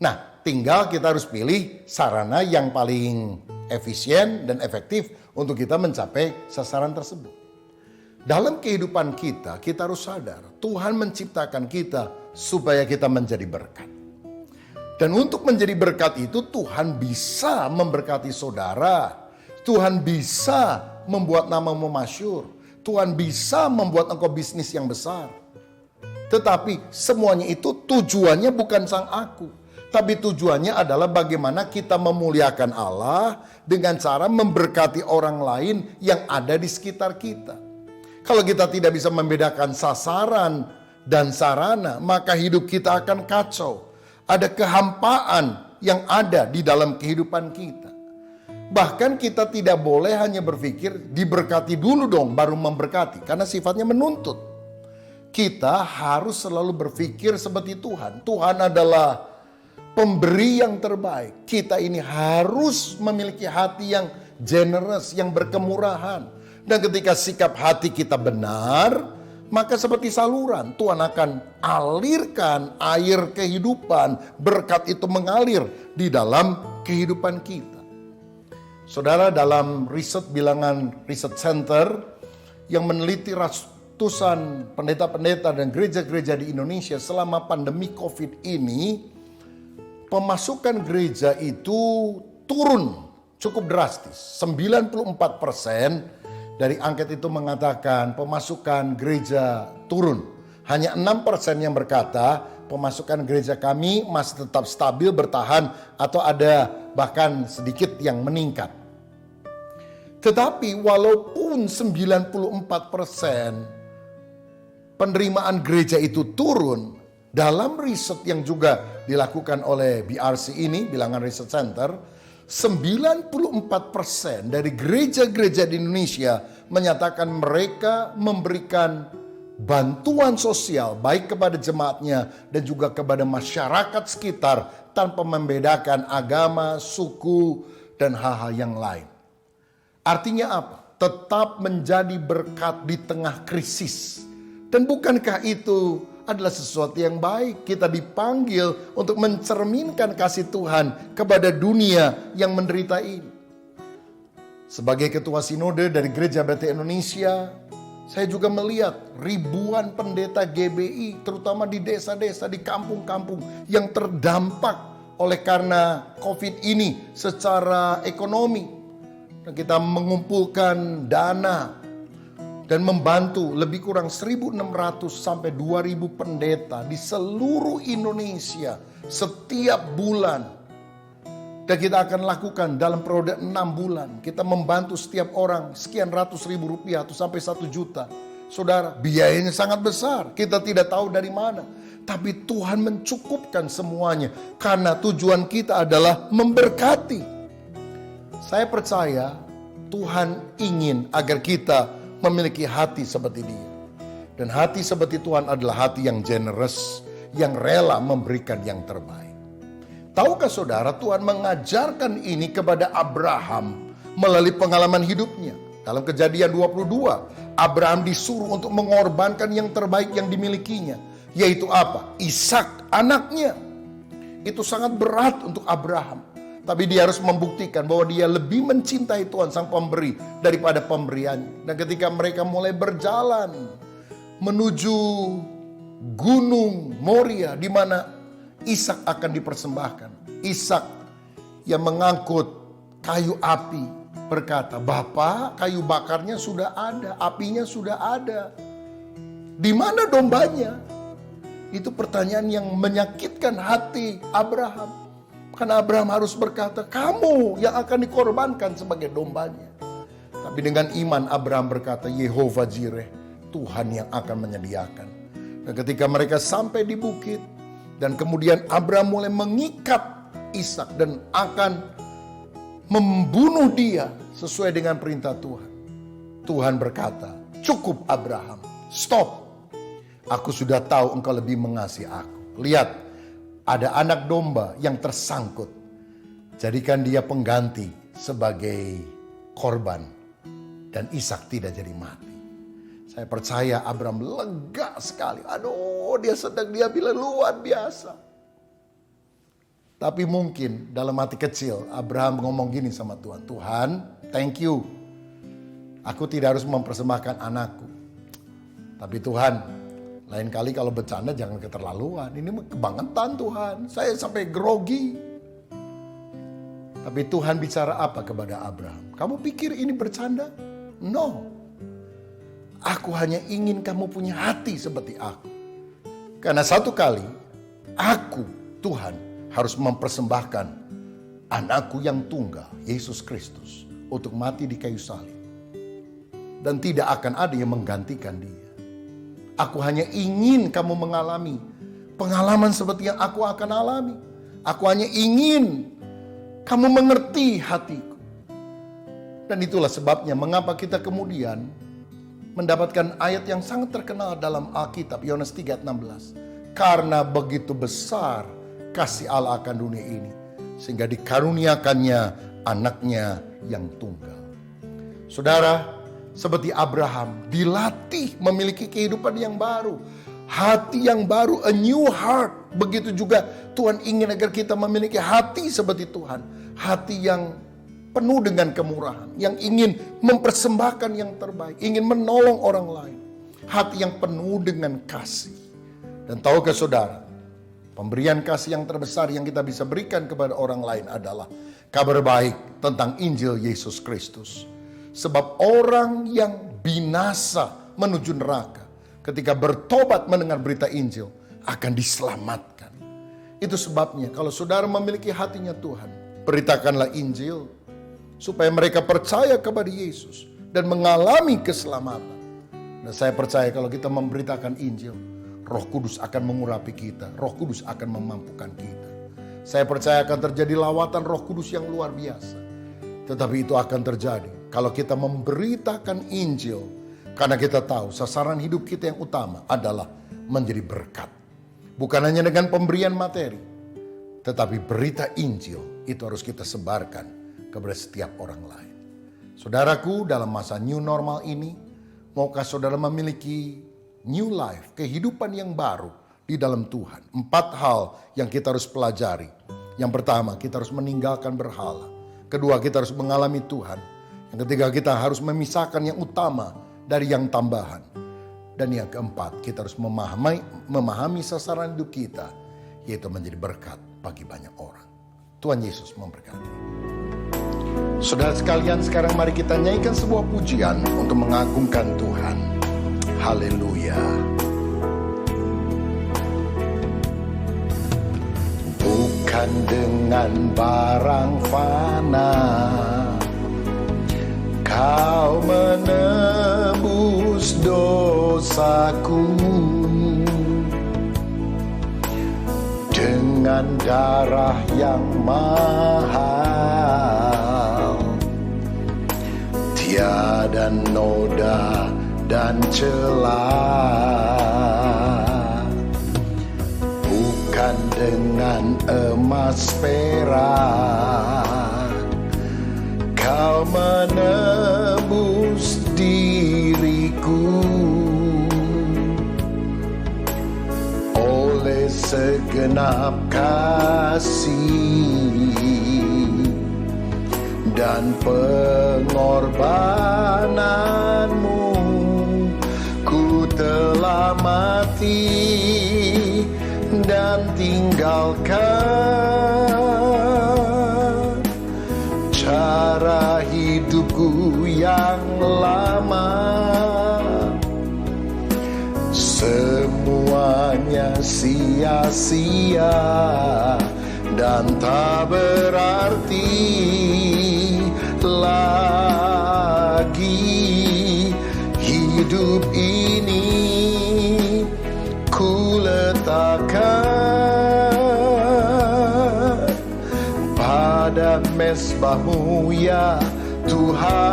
D: Nah, tinggal kita harus pilih sarana yang paling efisien dan efektif untuk kita mencapai sasaran tersebut. Dalam kehidupan kita, kita harus sadar Tuhan menciptakan kita supaya kita menjadi berkat. Dan untuk menjadi berkat itu Tuhan bisa memberkati saudara. Tuhan bisa membuat namamu masyhur. Tuhan bisa membuat engkau bisnis yang besar. Tetapi semuanya itu tujuannya bukan sang aku. Tapi tujuannya adalah bagaimana kita memuliakan Allah dengan cara memberkati orang lain yang ada di sekitar kita. Kalau kita tidak bisa membedakan sasaran dan sarana, maka hidup kita akan kacau. Ada kehampaan yang ada di dalam kehidupan kita. Bahkan kita tidak boleh hanya berpikir diberkati dulu dong baru memberkati. Karena sifatnya menuntut. Kita harus selalu berpikir seperti Tuhan. Tuhan adalah pemberi yang terbaik. Kita ini harus memiliki hati yang generous, yang berkemurahan. Dan ketika sikap hati kita benar, maka seperti saluran, Tuhan akan alirkan air kehidupan. Berkat itu mengalir di dalam kehidupan kita. Saudara, dalam riset bilangan Research Center yang meneliti ratusan pendeta-pendeta dan gereja-gereja di Indonesia selama pandemi COVID ini, pemasukan gereja itu turun cukup drastis. 94% dari angket itu mengatakan pemasukan gereja turun. Hanya 6% yang berkata pemasukan gereja kami masih tetap stabil, bertahan, atau ada bahkan sedikit yang meningkat. Tetapi walaupun 94% penerimaan gereja itu turun, dalam riset yang juga dilakukan oleh BRC ini, Bilangan Research Center, 94% dari gereja-gereja di Indonesia menyatakan mereka memberikan bantuan sosial baik kepada jemaatnya dan juga kepada masyarakat sekitar tanpa membedakan agama, suku, dan hal-hal yang lain. Artinya apa? Tetap menjadi berkat di tengah krisis. Dan bukankah itu adalah sesuatu yang baik? Kita dipanggil untuk mencerminkan kasih Tuhan kepada dunia yang menderita ini. Sebagai ketua sinode dari Gereja BT Indonesia, saya juga melihat ribuan pendeta GBI, terutama di desa-desa, di kampung-kampung yang terdampak oleh karena COVID ini secara ekonomi. Dan kita mengumpulkan dana dan membantu lebih kurang 1.600 sampai 2.000 pendeta di seluruh Indonesia setiap bulan. Dan kita akan lakukan dalam periode 6 bulan. Kita membantu setiap orang sekian ratus ribu rupiah atau sampai 1 juta. Saudara, biayanya sangat besar. Kita tidak tahu dari mana. Tapi Tuhan mencukupkan semuanya. Karena tujuan kita adalah memberkati. Saya percaya Tuhan ingin agar kita memiliki hati seperti Dia. Dan hati seperti Tuhan adalah hati yang generous, yang rela memberikan yang terbaik. Tahukah saudara, Tuhan mengajarkan ini kepada Abraham melalui pengalaman hidupnya. Dalam Kejadian 22, Abraham disuruh untuk mengorbankan yang terbaik yang dimilikinya. Yaitu apa? Ishak, anaknya. Itu sangat berat untuk Abraham. Tapi dia harus membuktikan bahwa dia lebih mencintai Tuhan sang pemberi daripada pemberiannya. Dan ketika mereka mulai berjalan menuju Gunung Moria, di mana Ishak akan dipersembahkan. Ishak yang mengangkut kayu api berkata, "Bapak, kayu bakarnya sudah ada, apinya sudah ada. Di mana dombanya?" Itu pertanyaan yang menyakitkan hati Abraham. Karena Abraham harus berkata, "Kamu yang akan dikorbankan sebagai dombanya." Tapi dengan iman Abraham berkata, "Yehova Jireh, Tuhan yang akan menyediakan." Dan ketika mereka sampai di bukit, dan kemudian Abraham mulai mengikat Ishak dan akan membunuh dia sesuai dengan perintah Tuhan. Tuhan berkata, "Cukup Abraham, stop. Aku sudah tahu engkau lebih mengasihi aku. Lihat, ada anak domba yang tersangkut. Jadikan dia pengganti sebagai korban." Dan Ishak tidak jadi mati. Saya percaya Abraham lega sekali. Aduh, dia bilang luar biasa. Tapi mungkin dalam hati kecil Abraham ngomong gini sama Tuhan. "Tuhan, thank you. Aku tidak harus mempersembahkan anakku. Tapi Tuhan, lain kali kalau bercanda jangan keterlaluan. Ini kebangetan Tuhan. Saya sampai grogi." Tapi Tuhan bicara apa kepada Abraham? "Kamu pikir ini bercanda? No. Aku hanya ingin kamu punya hati seperti aku. Karena satu kali, aku, Tuhan, harus mempersembahkan anakku yang tunggal, Yesus Kristus, untuk mati di kayu salib. Dan tidak akan ada yang menggantikan dia. Aku hanya ingin kamu mengalami pengalaman seperti yang aku akan alami. Aku hanya ingin kamu mengerti hatiku." Dan itulah sebabnya mengapa kita kemudian mendapatkan ayat yang sangat terkenal dalam Alkitab, Yohanes 3:16. "Karena begitu besar kasih Allah akan dunia ini, sehingga dikaruniakannya anaknya yang tunggal." Saudara, seperti Abraham, dilatih memiliki kehidupan yang baru. Hati yang baru, a new heart. Begitu juga Tuhan ingin agar kita memiliki hati seperti Tuhan. Hati yang penuh dengan kemurahan, yang ingin mempersembahkan yang terbaik, ingin menolong orang lain. Hati yang penuh dengan kasih. Dan tahukah saudara, pemberian kasih yang terbesar yang kita bisa berikan kepada orang lain adalah kabar baik tentang Injil Yesus Kristus. Sebab orang yang binasa menuju neraka, ketika bertobat mendengar berita Injil, akan diselamatkan. Itu sebabnya kalau saudara memiliki hatinya Tuhan, beritakanlah Injil, supaya mereka percaya kepada Yesus dan mengalami keselamatan. Dan saya percaya kalau kita memberitakan Injil, Roh Kudus akan mengurapi kita. Roh Kudus akan memampukan kita. Saya percaya akan terjadi lawatan Roh Kudus yang luar biasa. Tetapi itu akan terjadi kalau kita memberitakan Injil. Karena kita tahu sasaran hidup kita yang utama adalah menjadi berkat. Bukan hanya dengan pemberian materi, tetapi berita Injil itu harus kita sebarkan kepada setiap orang lain. Saudaraku, dalam masa new normal ini, maukah saudara memiliki new life, kehidupan yang baru di dalam Tuhan? 4 hal yang kita harus pelajari. Yang pertama, kita harus meninggalkan berhala. Kedua, kita harus mengalami Tuhan. Yang ketiga, kita harus memisahkan yang utama dari yang tambahan. Dan yang keempat, kita harus memahami sasaran hidup kita, yaitu menjadi berkat bagi banyak orang. Tuhan Yesus memberkati. Saudara sekalian, sekarang mari kita nyanyikan sebuah pujian untuk mengagungkan Tuhan. Haleluya. Bukan bukan dengan barang fana. Kau menebus dosaku dengan darah yang mahal, tiada noda dan celah. Bukan dengan emas perak Kau menebus diriku, oleh segenap kasih dan pengorbananmu, ku telah mati dan tinggalkan cara hidupku yang lama. Semuanya sia-sia dan tak berarti lagi. Hidup ini ku letakkan pada mezbah-Mu ya Tuhan.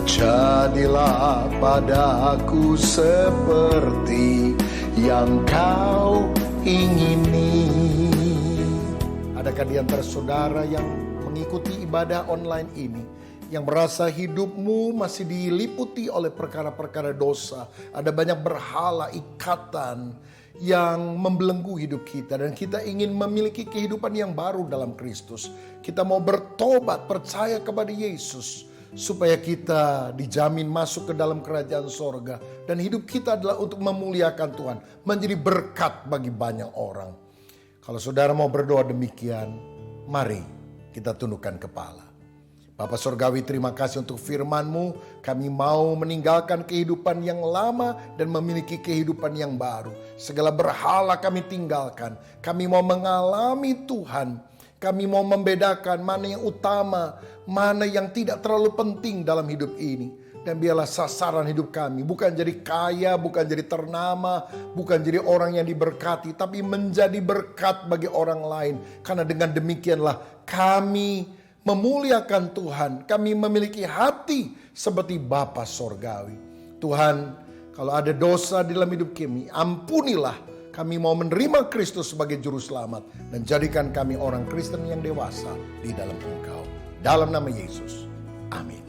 D: Jadilah padaku seperti yang Kau ingini. Adakah di antara saudara yang mengikuti ibadah online ini yang merasa hidupmu masih diliputi oleh perkara-perkara dosa? Ada banyak berhala, ikatan yang membelenggu hidup kita, dan kita ingin memiliki kehidupan yang baru dalam Kristus. Kita mau bertobat, percaya kepada Yesus, supaya kita dijamin masuk ke dalam kerajaan sorga. Dan hidup kita adalah untuk memuliakan Tuhan, menjadi berkat bagi banyak orang. Kalau saudara mau berdoa demikian, mari kita tundukkan kepala. Bapa Surgawi, terima kasih untuk firman-Mu. Kami mau meninggalkan kehidupan yang lama dan memiliki kehidupan yang baru. Segala berhala kami tinggalkan. Kami mau mengalami Tuhan. Kami mau membedakan mana yang utama, mana yang tidak terlalu penting dalam hidup ini. Dan biarlah sasaran hidup kami bukan jadi kaya, bukan jadi ternama, bukan jadi orang yang diberkati, tapi menjadi berkat bagi orang lain. Karena dengan demikianlah kami memuliakan Tuhan. Kami memiliki hati seperti Bapa Sorgawi. Tuhan, kalau ada dosa di dalam hidup kami, ampunilah. Kami mau menerima Kristus sebagai juru selamat dan jadikan kami orang Kristen yang dewasa di dalam Engkau. Dalam nama Yesus. Amin.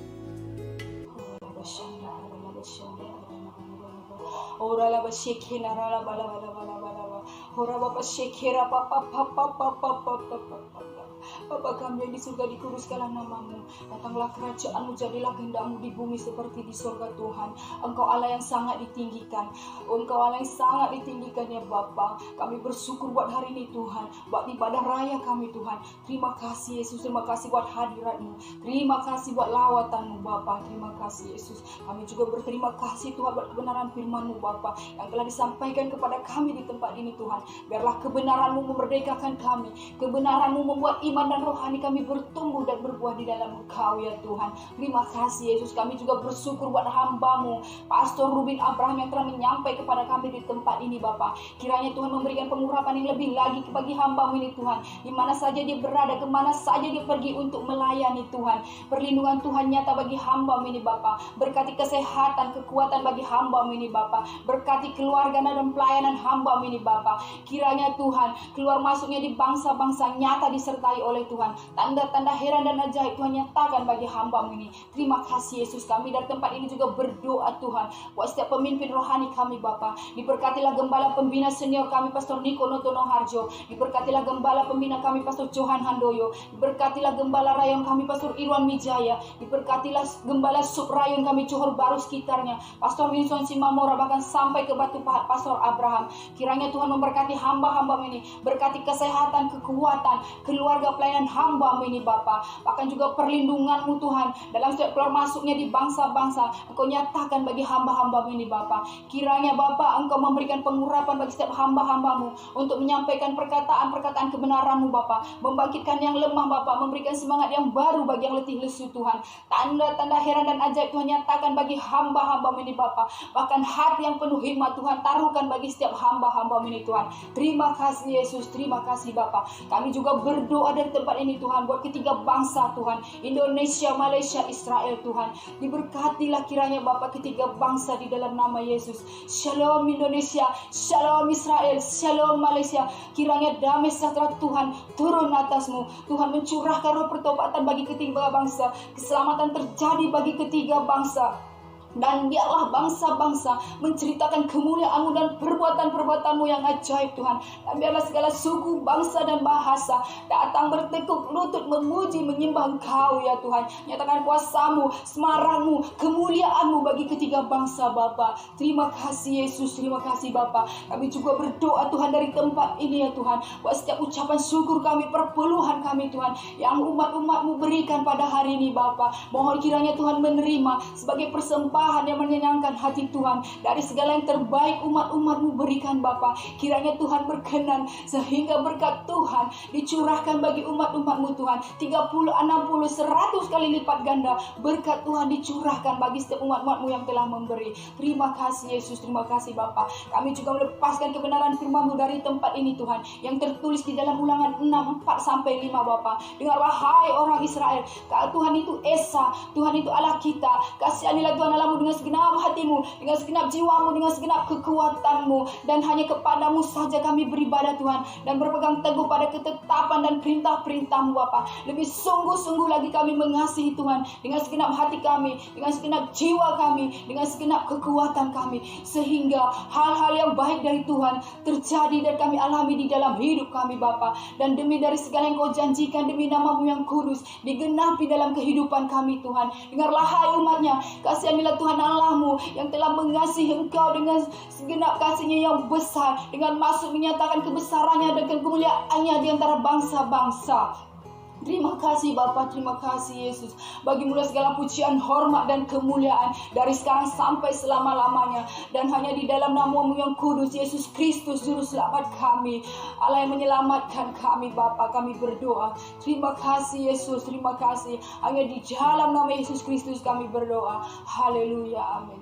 G: Bapa kami yang di surga, dikuduskanlah nama-Mu. Datanglah kerajaan-Mu, jadilah kehendak-Mu di bumi seperti di surga Tuhan. Engkau Allah yang sangat ditinggikan. Engkau Allah yang sangat ditinggikan ya Bapa. Kami bersyukur buat hari ini Tuhan, buat ibadah raya kami Tuhan. Terima kasih Yesus, terima kasih buat hadirat-Mu. Terima kasih buat lawatan-Mu Bapa. Terima kasih Yesus. Kami juga berterima kasih Tuhan buat kebenaran firman-Mu Bapa yang telah disampaikan kepada kami di tempat ini Tuhan. Biarlah kebenaran-Mu memerdekakan kami. Kebenaran-Mu membuat iman dan rohani kami bertumbuh dan berbuah di dalam Engkau ya Tuhan. Terima kasih Yesus. Kami juga bersyukur buat hamba-Mu Pastor Rubin Abraham yang telah menyampaikan kepada kami di tempat ini Bapa. Kiranya Tuhan memberikan pengurapan yang lebih lagi bagi hamba-Mu ini Tuhan. Di mana saja dia berada, kemana saja dia pergi untuk melayani Tuhan. Perlindungan Tuhan nyata bagi hamba-Mu ini Bapa. Berkati kesehatan, kekuatan bagi hamba-Mu ini Bapa. Berkati keluarga dan pelayanan hamba-Mu ini Bapa. Kiranya Tuhan keluar masuknya di bangsa-bangsa nyata disertai oleh Tuhan. Tanda-tanda heran dan ajaib Tuhan nyatakan bagi hamba-Mu ini. Terima kasih Yesus. Kami dari tempat ini juga berdoa Tuhan buat setiap pemimpin rohani kami Bapa. Diberkatilah gembala pembina senior kami Pastor Niko Notono Harjo. Diberkatilah gembala pembina kami Pastor Johan Handoyo. Diberkatilah gembala rayon kami Pastor Irwan Mijaya. Diberkatilah gembala sub rayon kami Johor Baru sekitarnya Pastor Winson Simamora, bahkan sampai ke Batu Pahat Pastor Abraham. Kiranya Tuhan memberkati hamba-hamba ini. Berkati kesehatan, kekuatan, keluarga pelayanan pelayanan hamba-Mu ini Bapa. Bahkan juga perlindungan-Mu Tuhan dalam setiap keluar masuknya di bangsa-bangsa, Engkau nyatakan bagi hamba-hamba-Mu ini Bapa. Kiranya Bapa Engkau memberikan pengurapan bagi setiap hamba-hamba-Mu untuk menyampaikan perkataan-perkataan kebenaran-Mu Bapa, membangkitkan yang lemah Bapa, memberikan semangat yang baru bagi yang letih lesu Tuhan. Tanda-tanda heran dan ajaib Tuhan nyatakan bagi hamba-hamba-Mu ini Bapa. Bahkan hati yang penuh hikmat Tuhan taruhkan bagi setiap hamba-hamba-Mu ini Tuhan. Terima kasih Yesus, terima kasih Bapa. Kami juga berdoa dari tempat ini Tuhan buat ketiga bangsa Tuhan, Indonesia, Malaysia, Israel Tuhan. Diberkatilah kiranya Bapa ketiga bangsa di dalam nama Yesus. Shalom Indonesia, Shalom Israel, Shalom Malaysia. Kiranya damai sejahtera Tuhan turun atasmu. Tuhan mencurahkan roh pertobatan bagi ketiga bangsa. Keselamatan terjadi bagi ketiga bangsa. Dan biarlah bangsa-bangsa menceritakan kemuliaan-Mu dan perbuatan-perbuatan-Mu yang ajaib Tuhan. Dan biarlah segala suku, bangsa dan bahasa datang bertekuk lutut memuji menyembah Engkau ya Tuhan. Nyatakan kuasa-Mu, semarahan-Mu, kemuliaan-Mu bagi ketiga bangsa Bapa. Terima kasih Yesus, terima kasih Bapa. Kami juga berdoa Tuhan dari tempat ini ya Tuhan, buat setiap ucapan syukur kami, perpuluhan kami Tuhan, yang umat-umat-Mu berikan pada hari ini Bapa. Mohon kiranya Tuhan menerima sebagai persembahan yang menyenangkan hati Tuhan. Dari segala yang terbaik umat-umat-Mu berikan Bapa. Kiranya Tuhan berkenan sehingga berkat Tuhan dicurahkan bagi umat-umat-Mu Tuhan. 30, 60, 100 kali lipat ganda berkat Tuhan dicurahkan bagi setiap umat-umat-Mu yang telah memberi. Terima kasih Yesus, terima kasih Bapa. Kami juga melepaskan kebenaran firman-Mu dari tempat ini Tuhan, yang tertulis di dalam Ulangan 6, 4-5 Bapa. Dengarlah hai orang Israel, Tuhan itu Esa, Tuhan itu Allah kita. Kasihanilah Tuhan Allah dengan segenap hatimu, dengan segenap jiwamu, dengan segenap kekuatanmu, dan hanya kepadamu saja kami beribadah Tuhan, dan berpegang teguh pada ketetapan dan perintah-perintah-Mu Bapa. Lebih sungguh-sungguh lagi kami mengasihi Tuhan dengan segenap hati kami, dengan segenap jiwa kami, dengan segenap kekuatan kami, sehingga hal-hal yang baik dari Tuhan terjadi dan kami alami di dalam hidup kami Bapa. Dan demi dari segala yang Kau janjikan, demi nama-Mu yang kudus digenapi dalam kehidupan kami Tuhan. Dengarlah hai umat-Nya, kasihanilah Tuhan Allah-Mu yang telah mengasihi Engkau dengan segenap kasih-Nya yang besar, dengan maksud menyatakan kebesarannya dan kemuliaannya di antara bangsa-bangsa. Terima kasih Bapa, terima kasih Yesus. Bagi-Mu segala pujian, hormat dan kemuliaan dari sekarang sampai selama-lamanya. Dan hanya di dalam nama-Mu yang kudus, Yesus Kristus Juru Selamat kami, Allah yang menyelamatkan kami Bapa, kami berdoa. Terima kasih Yesus, terima kasih. Hanya di dalam nama Yesus Kristus kami berdoa. Haleluya, amin.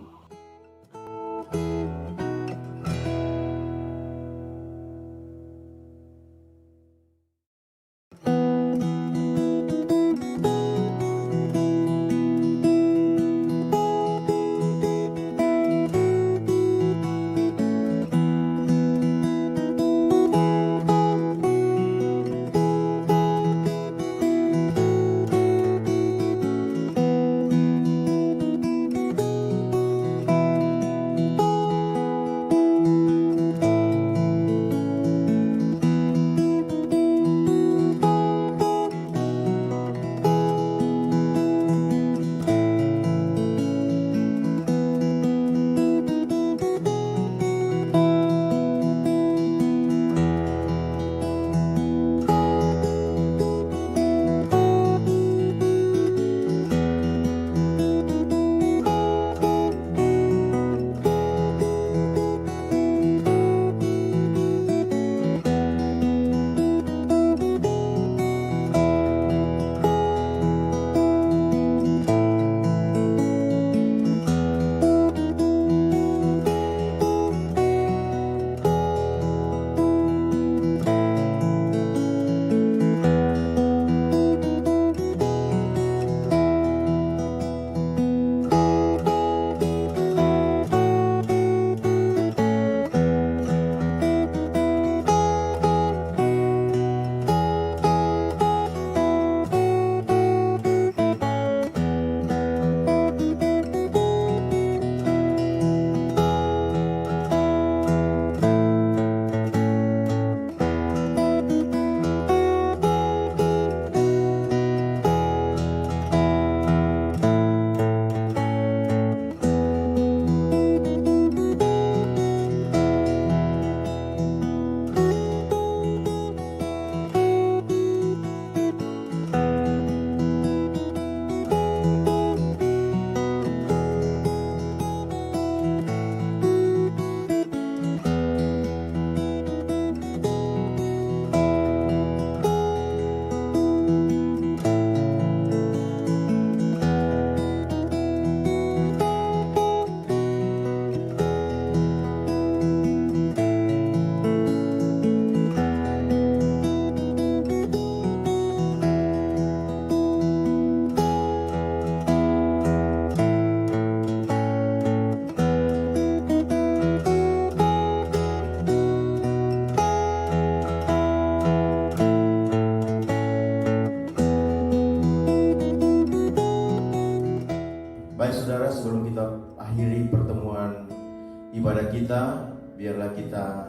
A: kepada kita, biarlah kita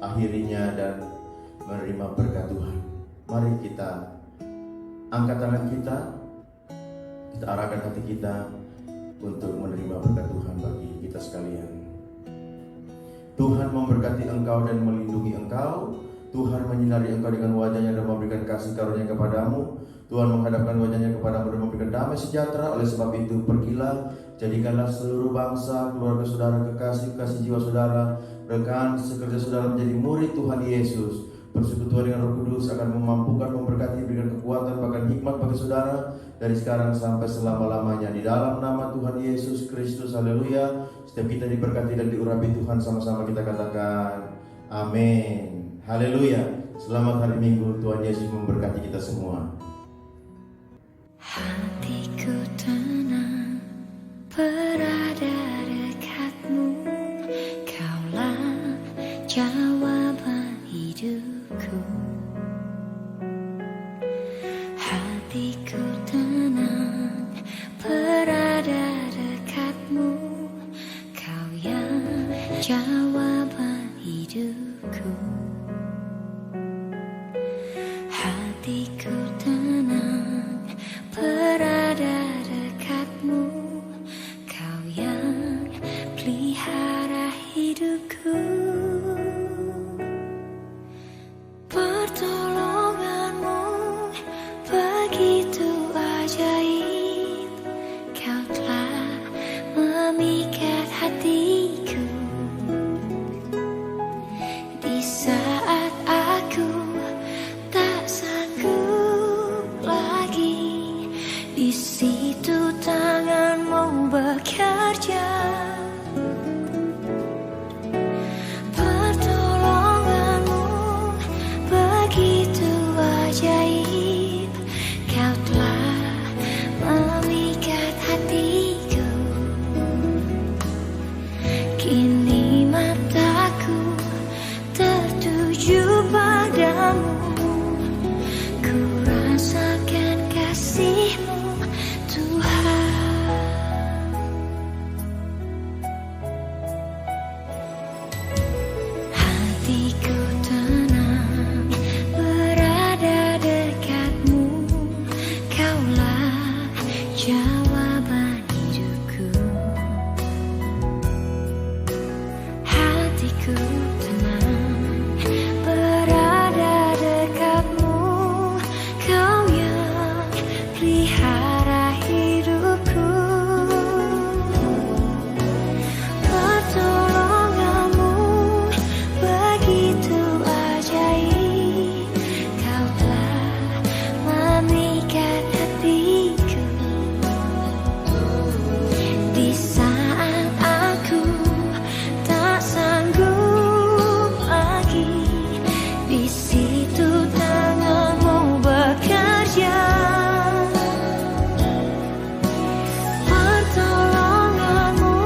A: akhirinya dan menerima berkat Tuhan. Mari kita angkat tangan kita arahkan hati kita untuk menerima berkat Tuhan bagi kita sekalian. Tuhan memberkati engkau dan melindungi engkau. Tuhan menyinari engkau dengan wajahnya dan memberikan kasih karunia kepadamu. Tuhan menghadapkan wajahnya kepadamu dan memberikan damai sejahtera. Oleh sebab itu pergilah, jadikanlah seluruh bangsa, keluarga saudara, kekasih jiwa saudara, rekan sekerja saudara menjadi murid Tuhan Yesus. Persekutuan dengan Roh Kudus akan memampukan, memberkati, berikan kekuatan, bahkan hikmat bagi saudara dari sekarang sampai selama-lamanya. Di dalam nama Tuhan Yesus Kristus, haleluya. Setiap kita diberkati dan diurapi Tuhan, sama-sama kita katakan amin. Haleluya. Selamat hari Minggu, Tuhan Yesus memberkati kita semua.
H: Hatiku tenang berada dekatmu, Kaulah jawaban hidupku. Hatiku tenang berada dekatmu, Kau yang jawaban hidupku. Hatiku tenang berada dekatmu, Kau yang pelihara hidupku. Pertolonganmu begitu ajaib, Kau telah memikat hatiku. Di saat aku tak sanggup lagi, di situ tanganmu bekerja. Pertolonganmu begitu ajaib, Kau telah memikat hatiku. Kini mataku tertuju padamu, ku rasakan kasih-Mu Tuhan. Hatiku tenang berada dekatmu, Kaulah jawaban hidupku. Hatiku tenang berada dekatmu, Kau yang pelihara hidupku. Pertolonganmu begitu ajaib, Kau telah memikat hatiku. Di saat aku tak sanggup lagi, di situ tanganmu bekerja. Pertolonganmu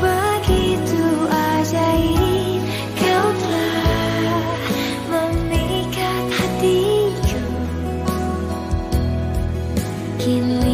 H: begitu ajaib, Kau telah memikat hatiku. Kini